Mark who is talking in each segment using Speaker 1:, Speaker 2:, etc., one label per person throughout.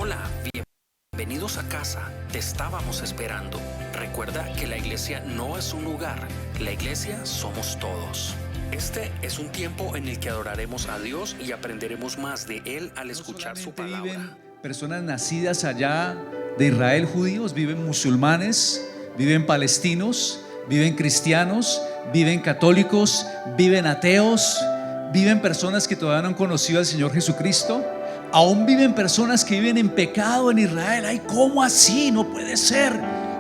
Speaker 1: Hola, bienvenidos a casa. Te estábamos esperando. Recuerda que la iglesia no es un lugar, la iglesia somos todos. Este es un tiempo en el que adoraremos a Dios y aprenderemos más de Él al escuchar su palabra.
Speaker 2: Viven personas nacidas allá de Israel, judíos, viven musulmanes, viven palestinos, viven cristianos, viven católicos, viven ateos, viven personas que todavía no han conocido al Señor Jesucristo. Aún viven personas que viven en pecado en Israel. Ay, ¿cómo así? No puede ser.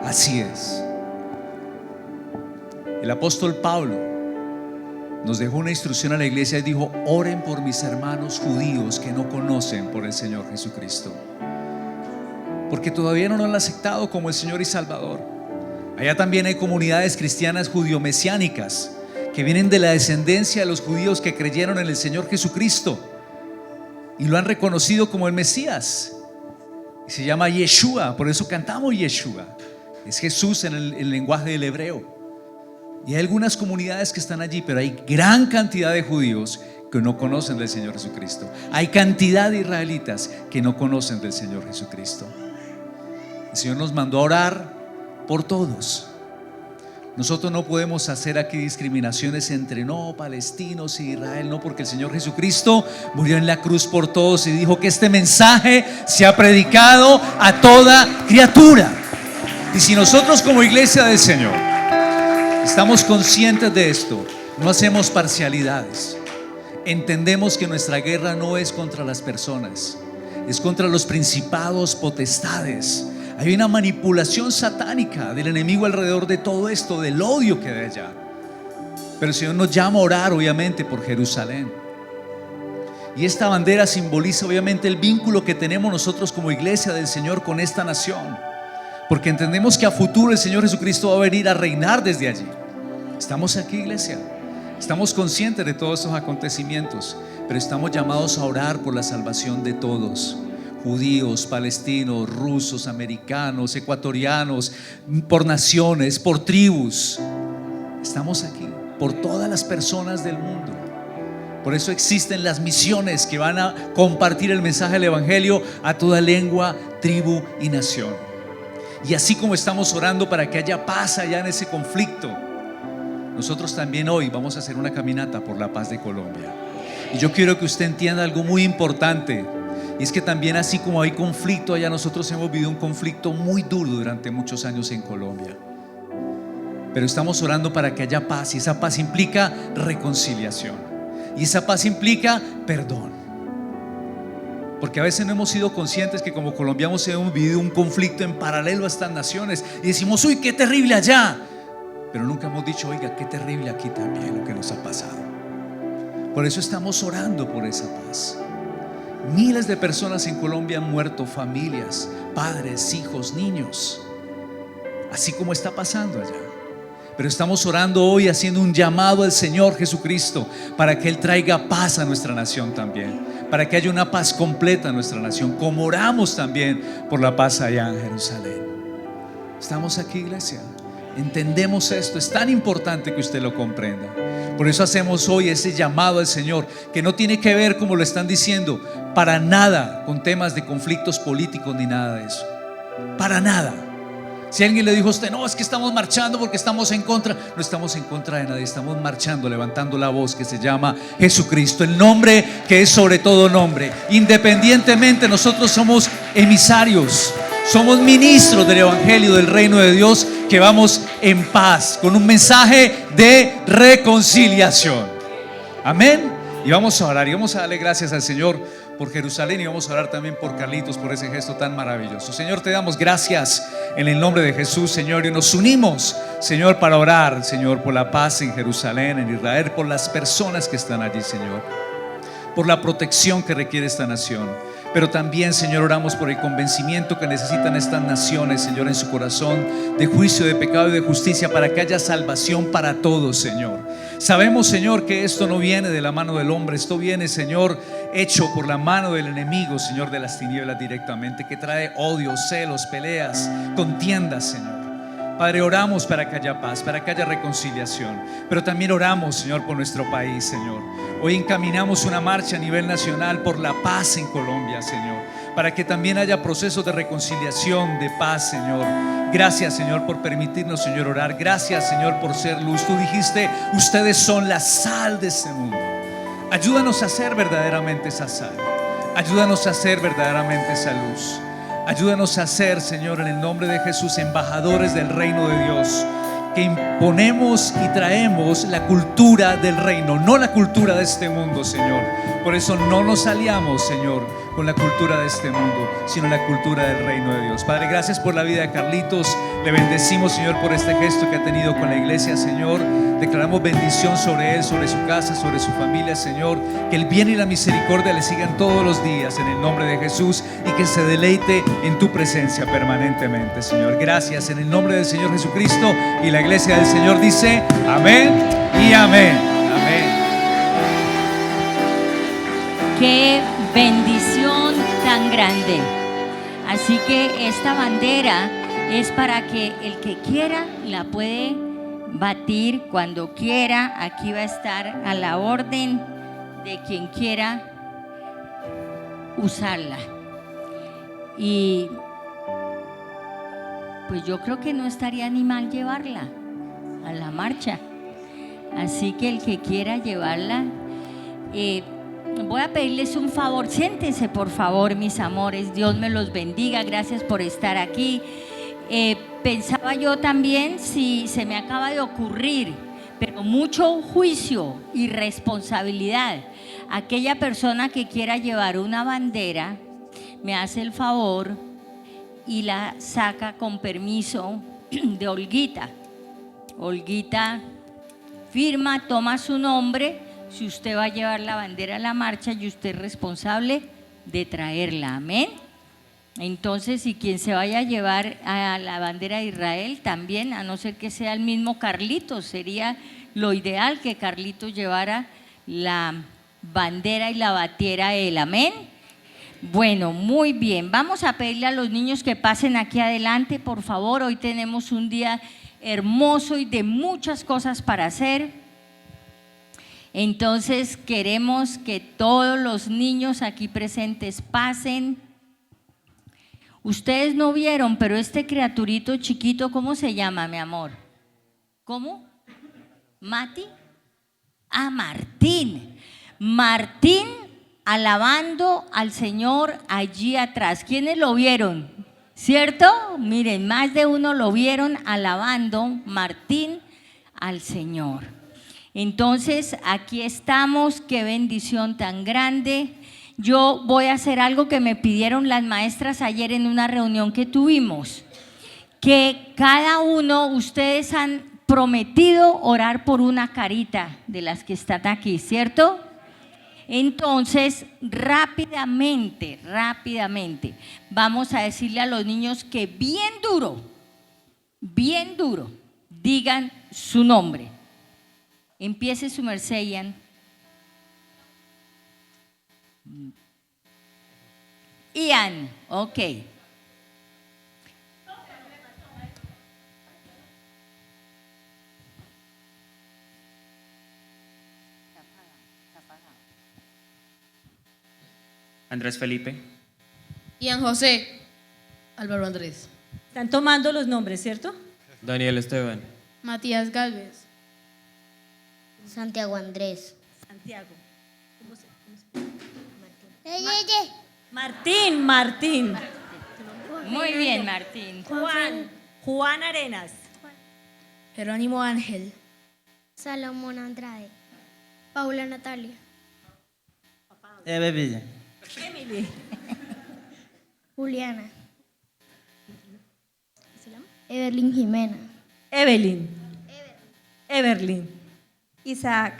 Speaker 2: Así es. El apóstol Pablo nos dejó una instrucción a la iglesia y dijo: oren por mis hermanos judíos que no conocen por el Señor Jesucristo, porque todavía no lo han aceptado como el Señor y Salvador. Allá también hay comunidades cristianas judío-mesiánicas que vienen de la descendencia de los judíos que creyeron en el Señor Jesucristo y lo han reconocido como el Mesías. Y se llama Yeshua, por eso cantamos Yeshua. Es Jesús en el lenguaje del hebreo. Y hay algunas comunidades que están allí, pero hay gran cantidad de judíos que no conocen del Señor Jesucristo. Hay cantidad de israelitas que no conocen del Señor Jesucristo. El Señor nos mandó a orar por todos. Nosotros no podemos hacer aquí discriminaciones entre palestinos y Israel, no, porque el Señor Jesucristo murió en la cruz por todos y dijo que este mensaje se ha predicado a toda criatura. Y si nosotros como iglesia del Señor estamos conscientes de esto, no hacemos parcialidades, entendemos que nuestra guerra no es contra las personas, es contra los principados, potestades. Hay una manipulación satánica del enemigo alrededor de todo esto, del odio que hay allá. Pero el Señor nos llama a orar, obviamente, por Jerusalén. Y esta bandera simboliza obviamente el vínculo que tenemos nosotros como iglesia del Señor con esta nación, porque entendemos que a futuro el Señor Jesucristo va a venir a reinar desde allí. Estamos aquí, iglesia, estamos conscientes de todos estos acontecimientos, pero estamos llamados a orar por la salvación de todos: judíos, palestinos, rusos, americanos, ecuatorianos, por naciones, por tribus. Estamos aquí por todas las personas del mundo. Por eso existen las misiones que van a compartir el mensaje del evangelio a toda lengua, tribu y nación. Y así como estamos orando para que haya paz allá en ese conflicto, nosotros también hoy vamos a hacer una caminata por la paz de Colombia. Y yo quiero que usted entienda algo muy importante. Y es que también, así como hay conflicto allá, nosotros hemos vivido un conflicto muy duro durante muchos años en Colombia. Pero estamos orando para que haya paz, y esa paz implica reconciliación, y esa paz implica perdón. Porque a veces no hemos sido conscientes que como colombianos hemos vivido un conflicto en paralelo a estas naciones y decimos: uy, qué terrible allá. Pero nunca hemos dicho: oiga, qué terrible aquí también lo que nos ha pasado. Por eso estamos orando por esa paz. Miles de personas en Colombia han muerto, familias, padres, hijos, niños, así como está pasando allá. Pero estamos orando hoy, haciendo un llamado al Señor Jesucristo para que Él traiga paz a nuestra nación también, para que haya una paz completa en nuestra nación, como oramos también por la paz allá en Jerusalén. Estamos aquí, iglesia, entendemos esto, es tan importante que usted lo comprenda. Por eso hacemos hoy ese llamado al Señor, que no tiene que ver, como lo están diciendo, para nada con temas de conflictos políticos ni nada de eso. Para nada. Si alguien le dijo a usted: no, es que estamos marchando porque estamos en contra, no estamos en contra de nadie, estamos marchando, levantando la voz que se llama Jesucristo, el nombre que es sobre todo nombre. Independientemente, nosotros somos emisarios, somos ministros del evangelio del reino de Dios, que vamos en paz con un mensaje de reconciliación. Amén. Y vamos a orar y vamos a darle gracias al Señor por Jerusalén, y vamos a orar también por Carlitos, por ese gesto tan maravilloso. Señor, te damos gracias en el nombre de Jesús, Señor, y nos unimos, Señor, para orar, Señor, por la paz en Jerusalén, en Israel, por las personas que están allí, Señor, por la protección que requiere esta nación. Pero también, Señor, oramos por el convencimiento que necesitan estas naciones, Señor, en su corazón, de juicio, de pecado y de justicia, para que haya salvación para todos, Señor. Sabemos, Señor, que esto no viene de la mano del hombre, esto viene, Señor, hecho por la mano del enemigo, Señor, de las tinieblas directamente, que trae odio, celos, peleas, contiendas, Señor. Padre, oramos para que haya paz, para que haya reconciliación, pero también oramos, Señor, por nuestro país, Señor. Hoy encaminamos una marcha a nivel nacional por la paz en Colombia, Señor, para que también haya procesos de reconciliación, de paz, Señor. Gracias, Señor, por permitirnos, Señor, orar. Gracias, Señor, por ser luz. Tú dijiste, ustedes son la sal de este mundo. Ayúdanos a ser verdaderamente esa sal. Ayúdanos a ser verdaderamente esa luz. Ayúdanos a ser, Señor, en el nombre de Jesús, embajadores del reino de Dios, que imponemos y traemos la cultura del reino, no la cultura de este mundo, Señor. Por eso no nos aliamos, Señor, con la cultura de este mundo, sino la cultura del reino de Dios. Padre, gracias por la vida de Carlitos. Le bendecimos, Señor, por este gesto que ha tenido con la iglesia, Señor. Declaramos bendición sobre él, sobre su casa, sobre su familia, Señor. Que el bien y la misericordia le sigan todos los días en el nombre de Jesús, y que se deleite en tu presencia permanentemente, Señor. Gracias en el nombre del Señor Jesucristo. Y la iglesia del Señor dice amén y amén. Amén.
Speaker 3: Qué bendición tan grande. Así que esta bandera es para que el que quiera la puede batir cuando quiera. Aquí va a estar a la orden de quien quiera usarla. Y pues yo creo que no estaría ni mal llevarla a la marcha. Así que el que quiera llevarla, voy a pedirles un favor. Siéntense, por favor, mis amores. Dios me los bendiga. Gracias por estar aquí. Pensaba yo también, si se me acaba de ocurrir, pero mucho juicio y responsabilidad. Aquella persona que quiera llevar una bandera, me hace el favor y la saca con permiso de Olguita. Olguita firma, toma su nombre. Si usted va a llevar la bandera a la marcha, y usted es responsable de traerla. Amén. Entonces, si quien se vaya a llevar a la bandera de Israel también, a no ser que sea el mismo Carlitos, sería lo ideal que Carlitos llevara la bandera y la batiera él. Amén. Bueno, muy bien. Vamos a pedirle a los niños que pasen aquí adelante, por favor. Hoy tenemos un día hermoso y de muchas cosas para hacer. Entonces queremos que todos los niños aquí presentes pasen. Ustedes no vieron, pero este criaturito chiquito, ¿cómo se llama, mi amor? ¿Cómo? ¿Mati? Ah, Martín. Martín alabando al Señor allí atrás. ¿Quiénes lo vieron? ¿Cierto? Miren, más de uno lo vieron alabando, Martín, al Señor. Entonces, aquí estamos. Qué bendición tan grande. Yo voy a hacer algo que me pidieron las maestras ayer en una reunión que tuvimos, que cada uno, ustedes han prometido orar por una carita de las que están aquí, ¿cierto? Entonces, rápidamente, vamos a decirle a los niños que bien duro, digan su nombre. Empiece su merced, Ian. Ian, ok.
Speaker 4: Andrés Felipe.
Speaker 5: Ian José. Álvaro Andrés.
Speaker 6: Están tomando los nombres, ¿cierto?
Speaker 4: Daniel Esteban.
Speaker 5: Matías Galvez.
Speaker 7: Santiago Andrés.
Speaker 6: Santiago. ¿Cómo se
Speaker 7: Martín.
Speaker 6: Martín.
Speaker 3: Muy bien, Martín.
Speaker 6: Juan Arenas.
Speaker 5: Jerónimo Ángel.
Speaker 7: Salomón Andrade. Paula Natalia.
Speaker 8: Eve Villa.
Speaker 6: Emily.
Speaker 7: Juliana. Evelyn Jimena.
Speaker 6: Evelyn. Everlyn. Isaac.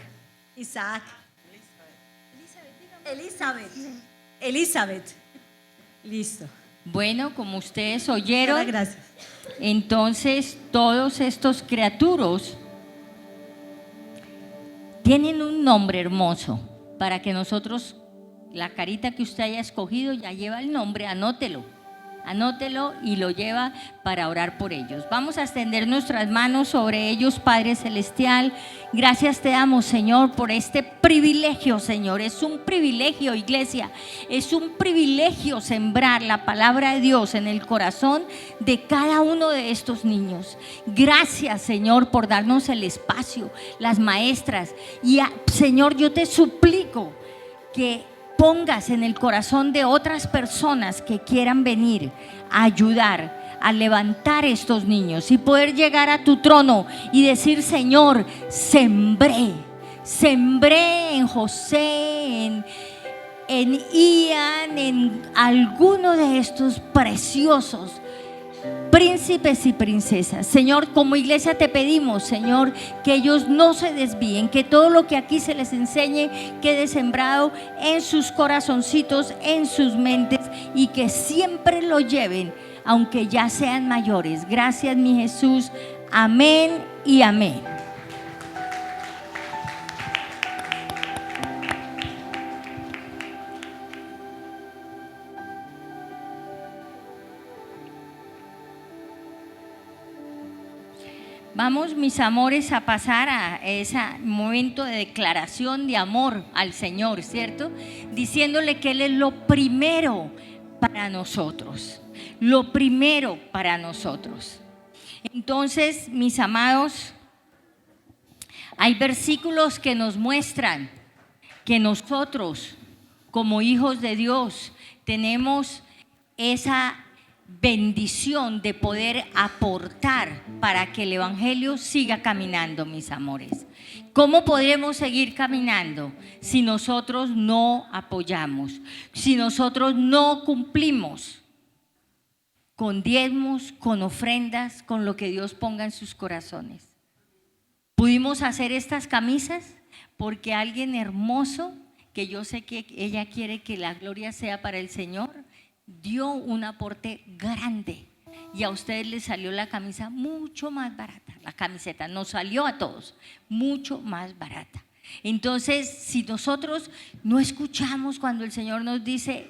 Speaker 6: Elizabeth. Listo.
Speaker 3: Bueno, como ustedes oyeron,
Speaker 6: Gracias.
Speaker 3: entonces todos estos criaturos tienen un nombre hermoso para que nosotros, la carita que usted haya escogido ya lleva el nombre, anótelo. Anótelo y lo lleva para orar por ellos. Vamos a extender nuestras manos sobre ellos, Padre Celestial. Gracias te damos, Señor, por este privilegio, Señor. Es un privilegio, iglesia. Es un privilegio sembrar la palabra de Dios en el corazón de cada uno de estos niños. Gracias, Señor, por darnos el espacio, las maestras. Y Señor, yo te suplico que pongas en el corazón de otras personas que quieran venir a ayudar a levantar estos niños y poder llegar a tu trono y decir: Señor, sembré en José, en Ian, en alguno de estos preciosos príncipes y princesas. Señor, como iglesia te pedimos, Señor, que ellos no se desvíen, que todo lo que aquí se les enseñe quede sembrado en sus corazoncitos, en sus mentes, y que siempre lo lleven, aunque ya sean mayores. Gracias, mi Jesús. Amén y amén. Vamos, mis amores, a pasar a ese momento de declaración de amor al Señor, ¿cierto? Diciéndole que Él es lo primero para nosotros. Lo primero para nosotros. Entonces, mis amados, hay versículos que nos muestran que nosotros, como hijos de Dios, tenemos esa bendición de poder aportar para que el evangelio siga caminando, mis amores. ¿Cómo podremos seguir caminando si nosotros no apoyamos, si nosotros no cumplimos con diezmos, con ofrendas, con lo que Dios ponga en sus corazones? Pudimos hacer estas camisas porque alguien hermoso, que yo sé que ella quiere que la gloria sea para el Señor, dio un aporte grande, y a ustedes les salió la camisa mucho más barata. La camiseta nos salió a todos mucho más barata. Entonces, si nosotros no escuchamos cuando el Señor nos dice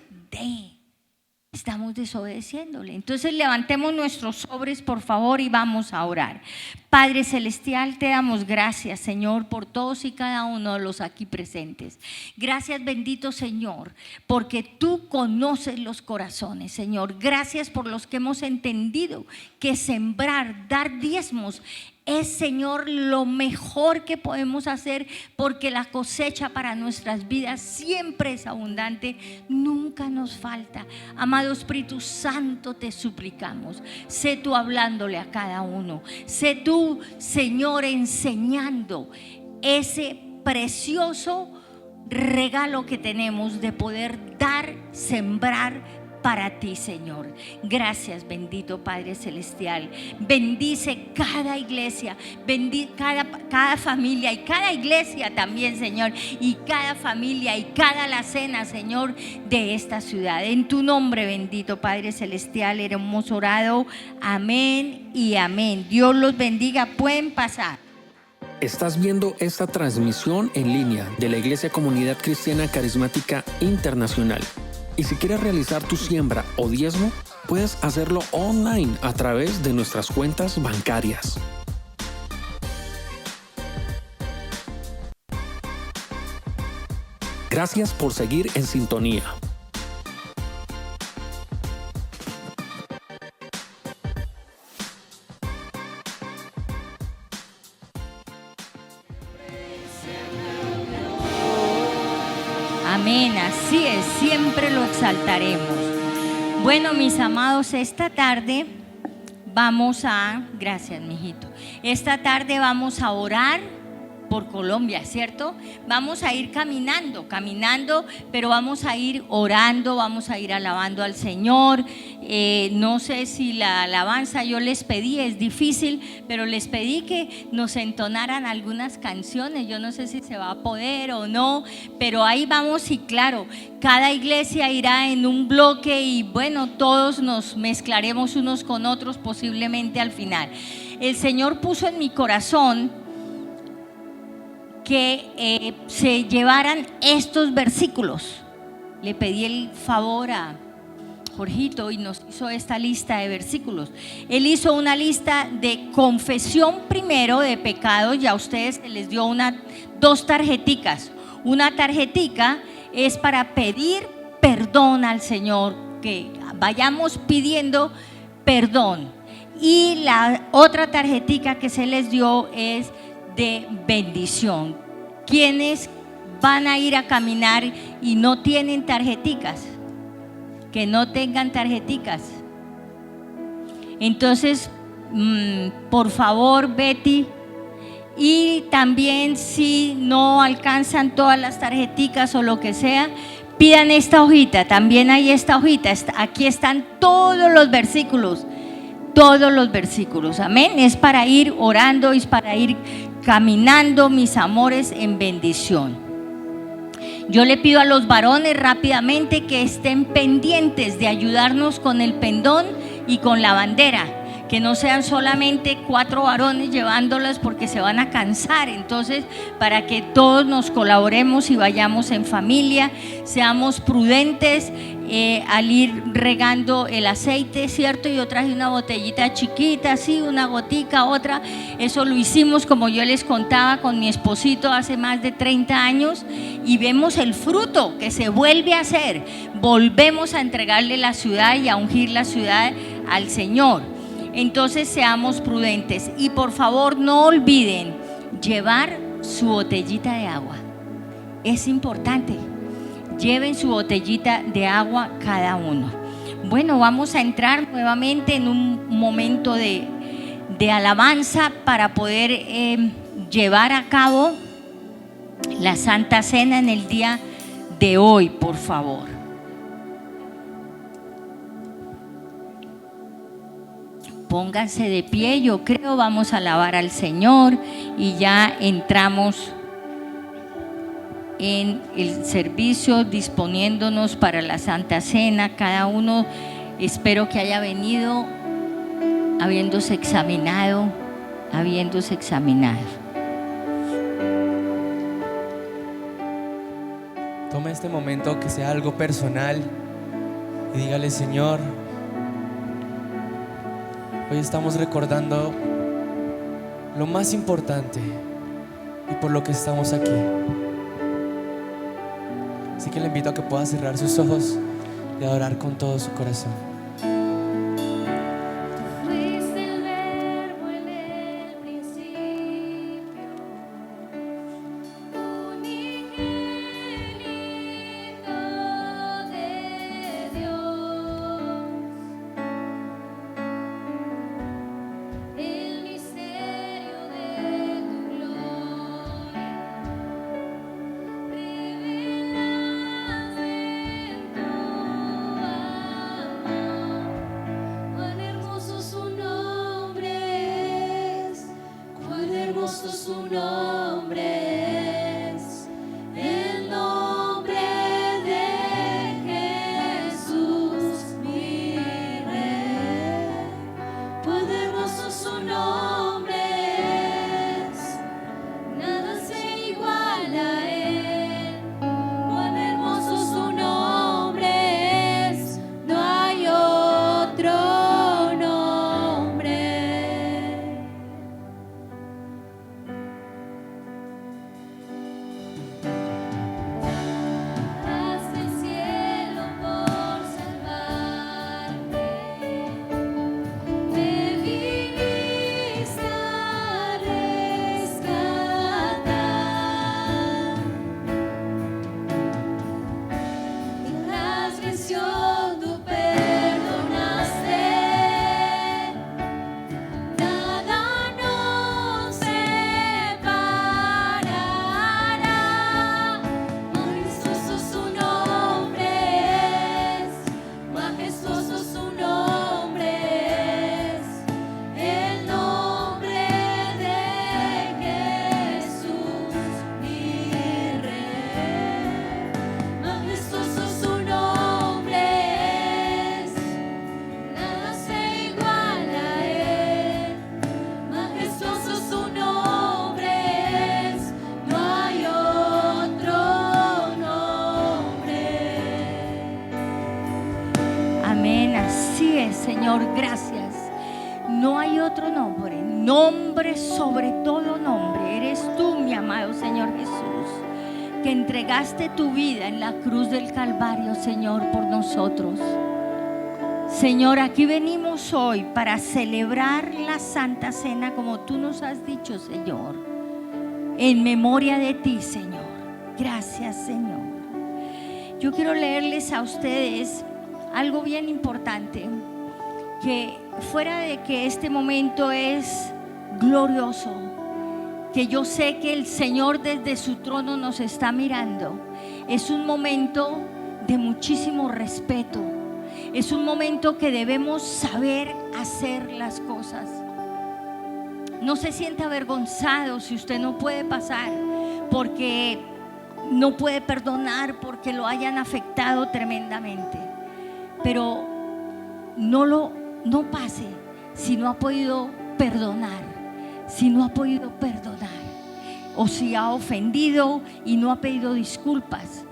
Speaker 3: estamos desobedeciéndole. Entonces levantemos nuestros sobres, por favor, y vamos a orar. Padre Celestial, te damos gracias, Señor, por todos y cada uno de los aquí presentes. Gracias, bendito Señor, porque tú conoces los corazones, Señor. Gracias por los que hemos entendido que sembrar, dar diezmos es, Señor, lo mejor que podemos hacer, porque la cosecha para nuestras vidas siempre es abundante, nunca nos falta. Amado Espíritu Santo, te suplicamos, sé tú hablándole a cada uno, sé tú, Señor, enseñando ese precioso regalo que tenemos de poder dar, sembrar para ti, Señor. Gracias, bendito Padre Celestial. Bendice cada iglesia, cada familia, y cada iglesia también, Señor, y cada familia y cada alacena, Señor, de esta ciudad. En tu nombre, bendito Padre Celestial, hemos orado. Amén y amén. Dios los bendiga. Pueden pasar.
Speaker 1: Estás viendo esta transmisión en línea de la Iglesia Comunidad Cristiana Carismática Internacional. Y si quieres realizar tu siembra o diezmo, puedes hacerlo online a través de nuestras cuentas bancarias. Gracias por seguir en sintonía.
Speaker 3: Amén, así es, siempre lo exaltaremos. Bueno, mis amados, esta tarde gracias, mijito. Esta tarde vamos a orar por Colombia, ¿cierto? Vamos a ir caminando, pero vamos a ir orando, vamos a ir alabando al Señor. No sé si la alabanza yo les pedí, es difícil, pero les pedí que nos entonaran algunas canciones. Yo no sé si se va a poder o no, pero ahí vamos. Y claro, cada iglesia irá en un bloque y bueno, todos nos mezclaremos unos con otros posiblemente al final. El Señor puso en mi corazón que se llevaran estos versículos. Le pedí el favor a Jorgito y nos hizo esta lista de versículos. Él hizo una lista de confesión primero de pecados y a ustedes se les dio dos tarjeticas. Una tarjetica es para pedir perdón al Señor, que vayamos pidiendo perdón. Y la otra tarjetica que se les dio es de bendición. ¿Quiénes van a ir a caminar y no tienen tarjeticas? Que no tengan tarjeticas. Entonces, por favor, Betty, y también si no alcanzan todas las tarjeticas o lo que sea, pidan esta hojita. También hay esta hojita. Aquí están todos los versículos. Todos los versículos, amén. Es para ir orando, es para ir caminando, mis amores, en bendición. Yo le pido a los varones rápidamente que estén pendientes de ayudarnos con el pendón y con la bandera, que no sean solamente 4 varones llevándolas porque se van a cansar. Entonces, para que todos nos colaboremos y vayamos en familia, seamos prudentes al ir regando el aceite, ¿cierto? Yo traje una botellita chiquita, así, una gotica, otra. Eso lo hicimos, como yo les contaba, con mi esposito hace más de 30 años y vemos el fruto que se vuelve a hacer. Volvemos a entregarle la ciudad y a ungir la ciudad al Señor. Entonces seamos prudentes y por favor no olviden llevar su botellita de agua. Es importante, lleven su botellita de agua cada uno. Bueno, vamos a entrar nuevamente en un momento de alabanza para poder llevar a cabo la Santa Cena en el día de hoy, por favor. Pónganse de pie, yo creo, vamos a alabar al Señor y ya entramos en el servicio disponiéndonos para la Santa Cena. Cada uno espero que haya venido habiéndose examinado.
Speaker 9: Toma este momento que sea algo personal y dígale: Señor, hoy estamos recordando lo más importante y por lo que estamos aquí. Así que le invito a que pueda cerrar sus ojos y adorar con todo su corazón.
Speaker 7: Revelas en tu amor.
Speaker 3: Amén, así es, Señor, gracias. No hay otro nombre, nombre sobre todo nombre. Eres tú, mi amado Señor Jesús, que entregaste tu vida en la cruz del Calvario, Señor, por nosotros. Señor, aquí venimos hoy para celebrar la Santa Cena como tú nos has dicho, Señor, en memoria de ti, Señor. Gracias, Señor. Yo quiero leerles a ustedes algo bien importante, que fuera de que este momento es glorioso, que yo sé que el Señor desde su trono nos está mirando, es un momento de muchísimo respeto, es un momento que debemos saber hacer las cosas. No se sienta avergonzado si usted no puede pasar porque no puede perdonar, porque lo hayan afectado tremendamente, pero no pase si no ha podido perdonar, o si ha ofendido y no ha pedido disculpas.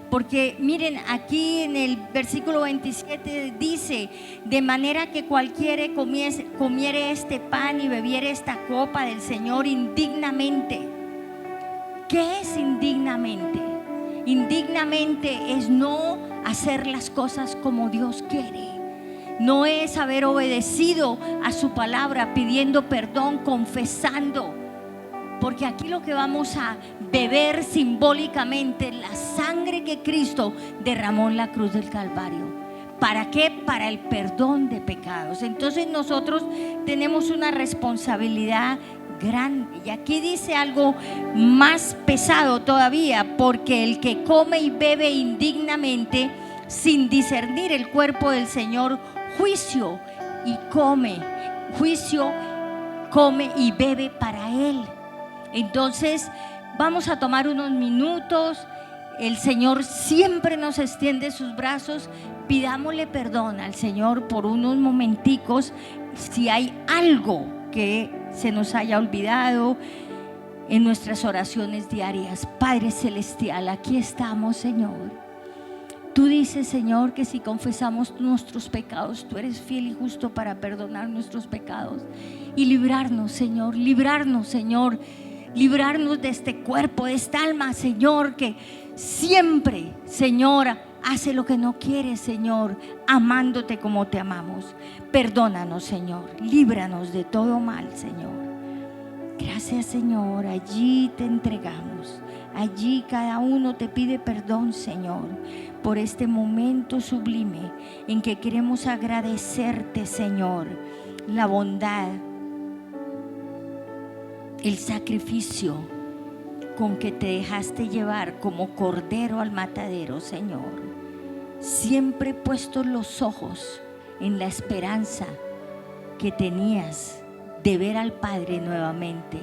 Speaker 3: Porque miren, aquí en el versículo 27 dice: de manera que cualquiera comiere este pan y bebiere esta copa del Señor indignamente. ¿Qué es indignamente? Indignamente es no hacer las cosas como Dios quiere. No es haber obedecido a su palabra, pidiendo perdón, confesando. Porque aquí lo que vamos a beber simbólicamente es la sangre que Cristo derramó en la cruz del Calvario. ¿Para qué? Para el perdón de pecados. Entonces nosotros tenemos una responsabilidad grande. Y aquí dice algo más pesado todavía: porque el que come y bebe indignamente, sin discernir el cuerpo del Señor, juicio come y bebe para él. Entonces vamos a tomar unos minutos. El Señor siempre nos extiende sus brazos. Pidámosle perdón al Señor por unos momenticos si hay algo que se nos haya olvidado en nuestras oraciones diarias. Padre celestial, aquí estamos, Señor. Tú dices, Señor, que si confesamos nuestros pecados, tú eres fiel y justo para perdonar nuestros pecados y librarnos, Señor, librarnos de este cuerpo, de esta alma, Señor, que siempre, Señor, hace lo que no quiere, Señor, amándote como te amamos. Perdónanos, Señor, líbranos de todo mal, Señor. Gracias, Señor, allí te entregamos. Allí cada uno te pide perdón, Señor, por este momento sublime en que queremos agradecerte, Señor, la bondad, el sacrificio con que te dejaste llevar como cordero al matadero, Señor. Siempre puestos los ojos en la esperanza que tenías de ver al Padre nuevamente,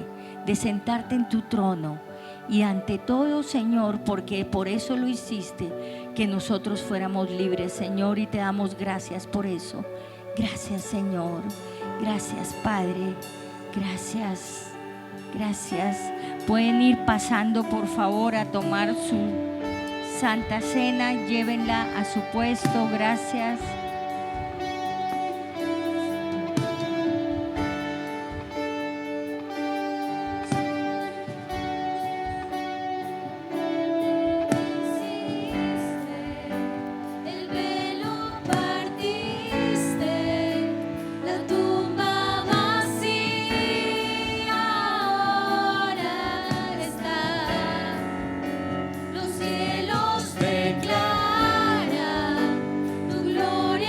Speaker 3: de sentarte en tu trono. Y ante todo, Señor, porque por eso lo hiciste, que nosotros fuéramos libres, Señor, y te damos gracias por eso. Gracias, Señor. Gracias, Padre. Gracias. Pueden ir pasando, por favor, a tomar su Santa Cena. Llévenla a su puesto. Gracias.
Speaker 10: Los cielos declaran tu gloria.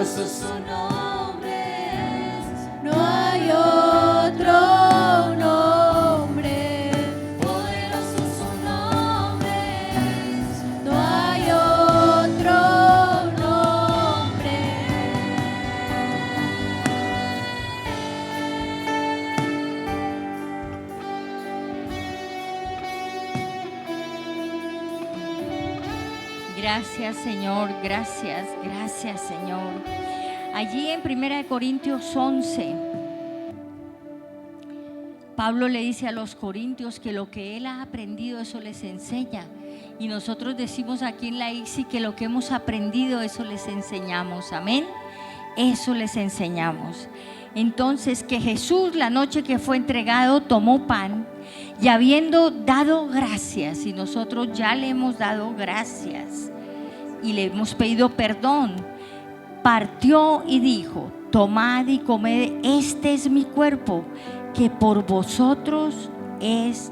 Speaker 7: Poderoso su nombre es, no hay otro nombre. Poderoso su nombre es, no hay otro nombre.
Speaker 3: Gracias, Señor, gracias, gracias, Señor. Allí en 1 Corintios 11, Pablo le dice a los corintios que lo que él ha aprendido, eso les enseña. Y nosotros decimos aquí en la ICSI que lo que hemos aprendido, eso les enseñamos. Amén. Eso les enseñamos. Entonces, que Jesús, la noche que fue entregado, tomó pan y habiendo dado gracias, y nosotros ya le hemos dado gracias y le hemos pedido perdón, partió y dijo: tomad y comed, este es mi cuerpo que por vosotros es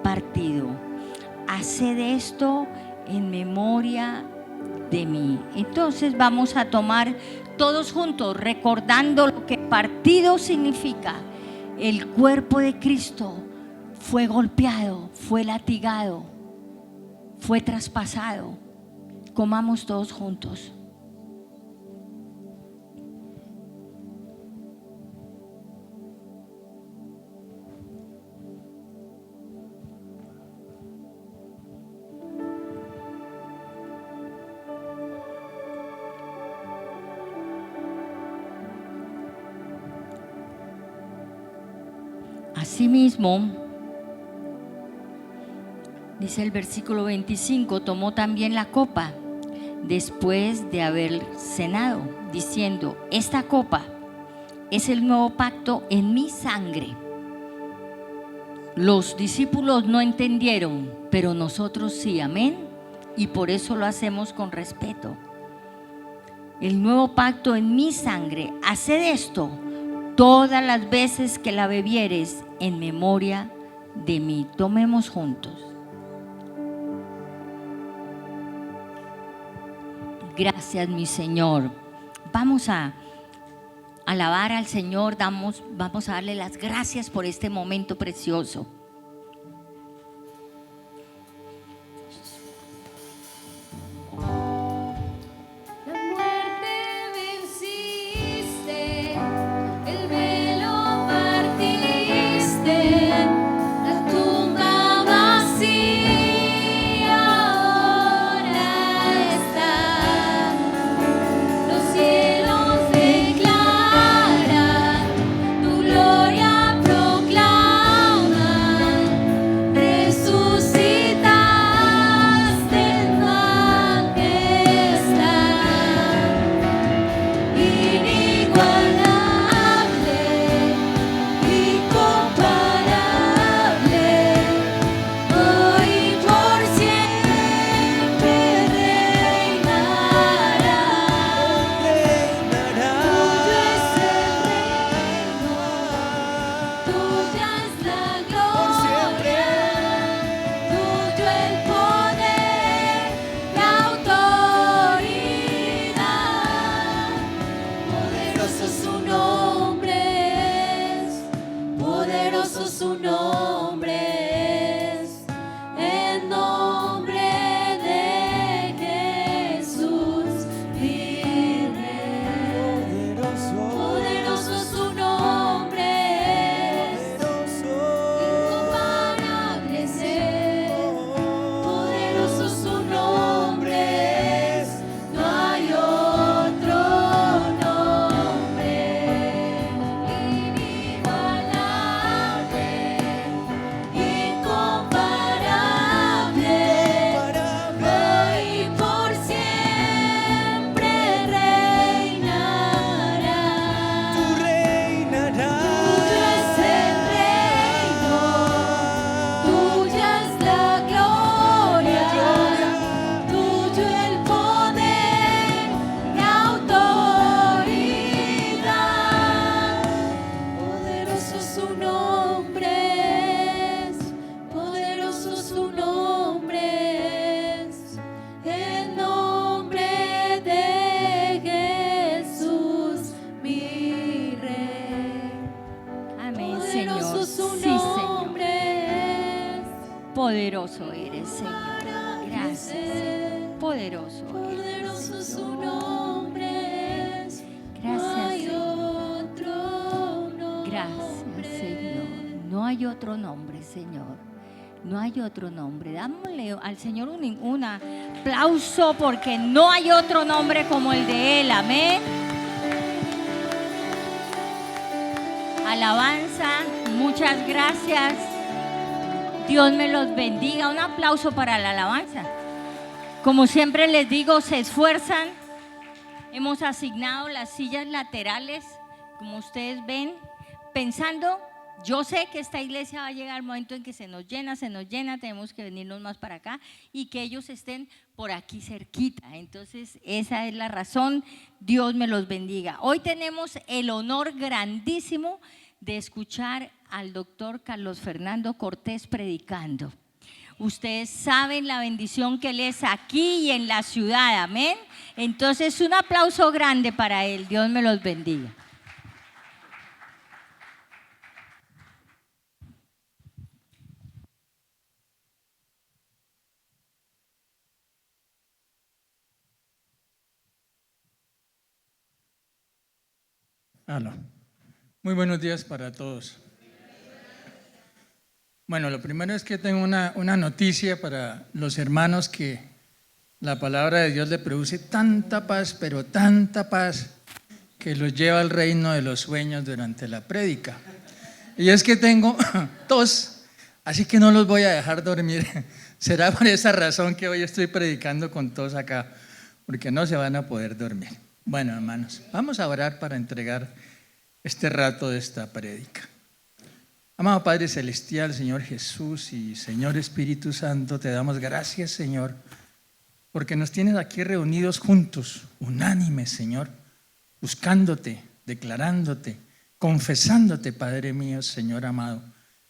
Speaker 3: partido. Haced esto en memoria de mí. Entonces vamos a tomar todos juntos, recordando lo que partido significa. El cuerpo de Cristo fue golpeado, fue latigado, fue traspasado. Comamos todos juntos. Asimismo, dice el versículo 25, tomó también la copa después de haber cenado, diciendo: esta copa es el nuevo pacto en mi sangre. Los discípulos no entendieron, pero nosotros sí, amén, y por eso lo hacemos con respeto. El nuevo pacto en mi sangre, haced esto todas las veces que la bebieres en memoria de mí. Tomemos juntos. Gracias, mi Señor. Vamos a alabar al Señor, vamos a darle las gracias por este momento precioso. Poderoso eres, Señor. Gracias, Señor. Poderoso eres.
Speaker 7: Poderoso su nombre es.
Speaker 3: Gracias, Señor.
Speaker 7: Otro nombre.
Speaker 3: Gracias, Señor. No hay otro nombre, Señor. No hay otro nombre. Dámosle al Señor un aplauso porque no hay otro nombre como el de Él. Amén. Alabanza. Muchas gracias. Dios me los bendiga. Un aplauso para la alabanza. Como siempre les digo, se esfuerzan. Hemos asignado las sillas laterales, como ustedes ven, pensando, yo sé que esta iglesia va a llegar al momento en que se nos llena, tenemos que venirnos más para acá y que ellos estén por aquí cerquita. Entonces, esa es la razón. Dios me los bendiga. Hoy tenemos el honor grandísimo de escuchar al doctor Carlos Fernando Cortés predicando. Ustedes saben la bendición que Él es aquí y en la ciudad, amén. Entonces, un aplauso grande para Él. Dios me los bendiga.
Speaker 10: Aló. Muy buenos días para todos. Bueno, lo primero es que tengo una noticia para los hermanos que la palabra de Dios le produce tanta paz, pero tanta paz, que los lleva al reino de los sueños durante la prédica. Y es que tengo tos, así que no los voy a dejar dormir. Será por esa razón que hoy estoy predicando con tos acá, porque no se van a poder dormir. Bueno, hermanos, vamos a orar para entregar este rato de esta prédica. Amado Padre Celestial, Señor Jesús y Señor Espíritu Santo, te damos gracias, Señor, porque nos tienes aquí reunidos juntos, unánimes, Señor, buscándote, declarándote, confesándote, Padre mío, Señor amado,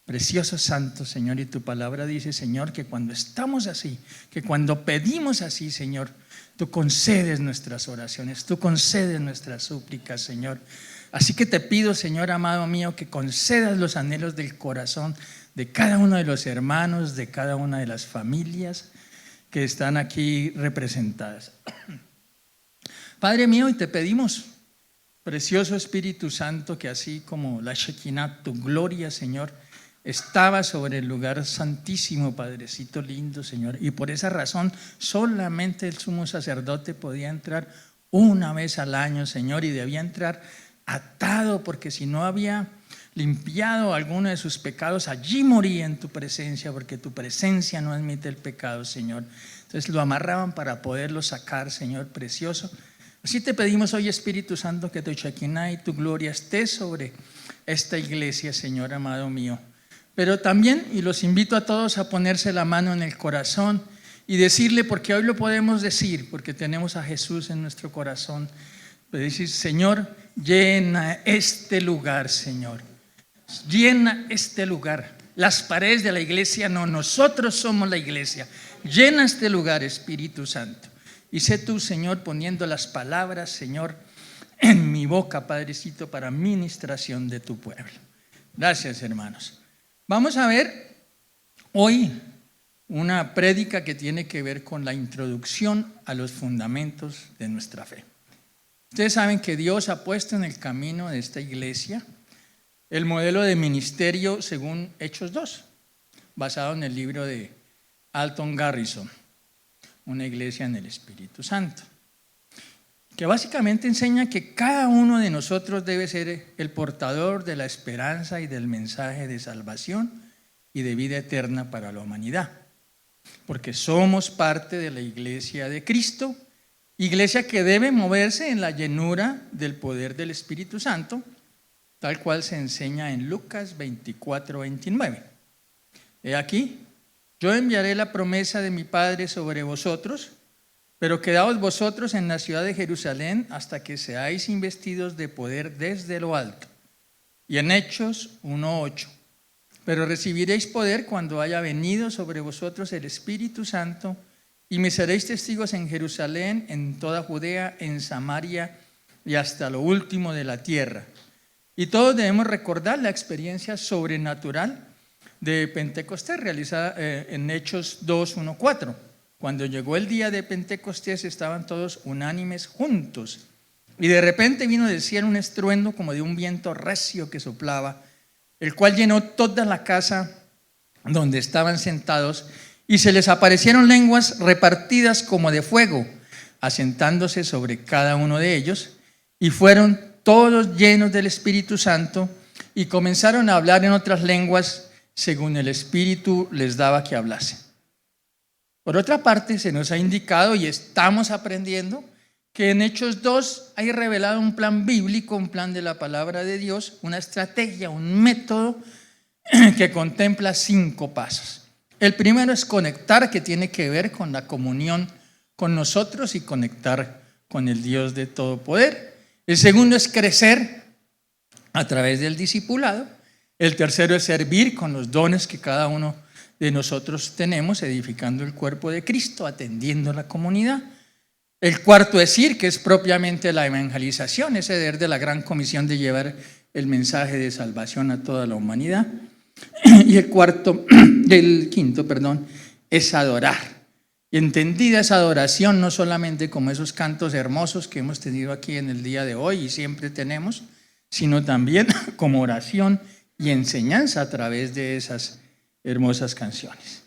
Speaker 10: precioso Santo, Señor, y tu palabra dice, Señor, que cuando estamos así, que cuando pedimos así, Señor, tú concedes nuestras oraciones, tú concedes nuestras súplicas, Señor. Así que te pido, Señor amado mío, que concedas los anhelos del corazón de cada uno de los hermanos, de cada una de las familias que están aquí representadas. Padre mío, y te pedimos, precioso Espíritu Santo, que así como la Shekinah, tu gloria, Señor, estaba sobre el lugar santísimo, Padrecito lindo, Señor, y por esa razón solamente el sumo sacerdote podía entrar una vez al año, Señor, y debía entrar atado, porque si no había limpiado alguno de sus pecados, allí moría en tu presencia, porque tu presencia no admite el pecado, Señor. Entonces lo amarraban para poderlo sacar, Señor precioso. Así te pedimos hoy, Espíritu Santo, que tu Shekinah y tu gloria esté sobre esta iglesia, Señor amado mío. Pero también, y los invito a todos a ponerse la mano en el corazón y decirle, porque hoy lo podemos decir, porque tenemos a Jesús en nuestro corazón, decir, Señor, llena este lugar, Señor. Llena este lugar. Las paredes de la iglesia no, nosotros somos la iglesia. Llena este lugar, Espíritu Santo. Y sé tú, Señor, poniendo las palabras, Señor, en mi boca, Padrecito, para ministración de tu pueblo. Gracias, hermanos. Vamos a ver hoy una prédica que tiene que ver con la introducción a los fundamentos de nuestra fe. Ustedes saben que Dios ha puesto en el camino de esta iglesia el modelo de ministerio según Hechos 2, basado en el libro de Alton Garrison, una iglesia en el Espíritu Santo, que básicamente enseña que cada uno de nosotros debe ser el portador de la esperanza y del mensaje de salvación y de vida eterna para la humanidad, porque somos parte de la iglesia de Cristo. Iglesia que debe moverse en la llenura del poder del Espíritu Santo, tal cual se enseña en Lucas 24:29. He aquí, yo enviaré la promesa de mi Padre sobre vosotros, pero quedaos vosotros en la ciudad de Jerusalén hasta que seáis investidos de poder desde lo alto. Y en Hechos 1:8, pero recibiréis poder cuando haya venido sobre vosotros el Espíritu Santo, y me seréis testigos en Jerusalén, en toda Judea, en Samaria y hasta lo último de la tierra. Y todos debemos recordar la experiencia sobrenatural de Pentecostés, realizada en Hechos 2, 1, 4. Cuando llegó el día de Pentecostés estaban todos unánimes juntos. Y de repente vino del cielo un estruendo como de un viento recio que soplaba, el cual llenó toda la casa donde estaban sentados, y se les aparecieron lenguas repartidas como de fuego, asentándose sobre cada uno de ellos, y fueron todos llenos del Espíritu Santo, y comenzaron a hablar en otras lenguas según el Espíritu les daba que hablasen. Por otra parte, se nos ha indicado y estamos aprendiendo que en Hechos 2 hay revelado un plan bíblico, un plan de la palabra de Dios, una estrategia, un método que contempla 5 pasos. El primero es conectar, que tiene que ver con la comunión con nosotros y conectar con el Dios de todo poder. El segundo es crecer a través del discipulado. El tercero es servir con los dones que cada uno de nosotros tenemos, edificando el cuerpo de Cristo, atendiendo a la comunidad. El cuarto es ir, que es propiamente la evangelización, ese deber de la gran comisión de llevar el mensaje de salvación a toda la humanidad. Y el quinto, es adorar. Y entendida esa adoración no solamente como esos cantos hermosos que hemos tenido aquí en el día de hoy y siempre tenemos, sino también como oración y enseñanza a través de esas hermosas canciones.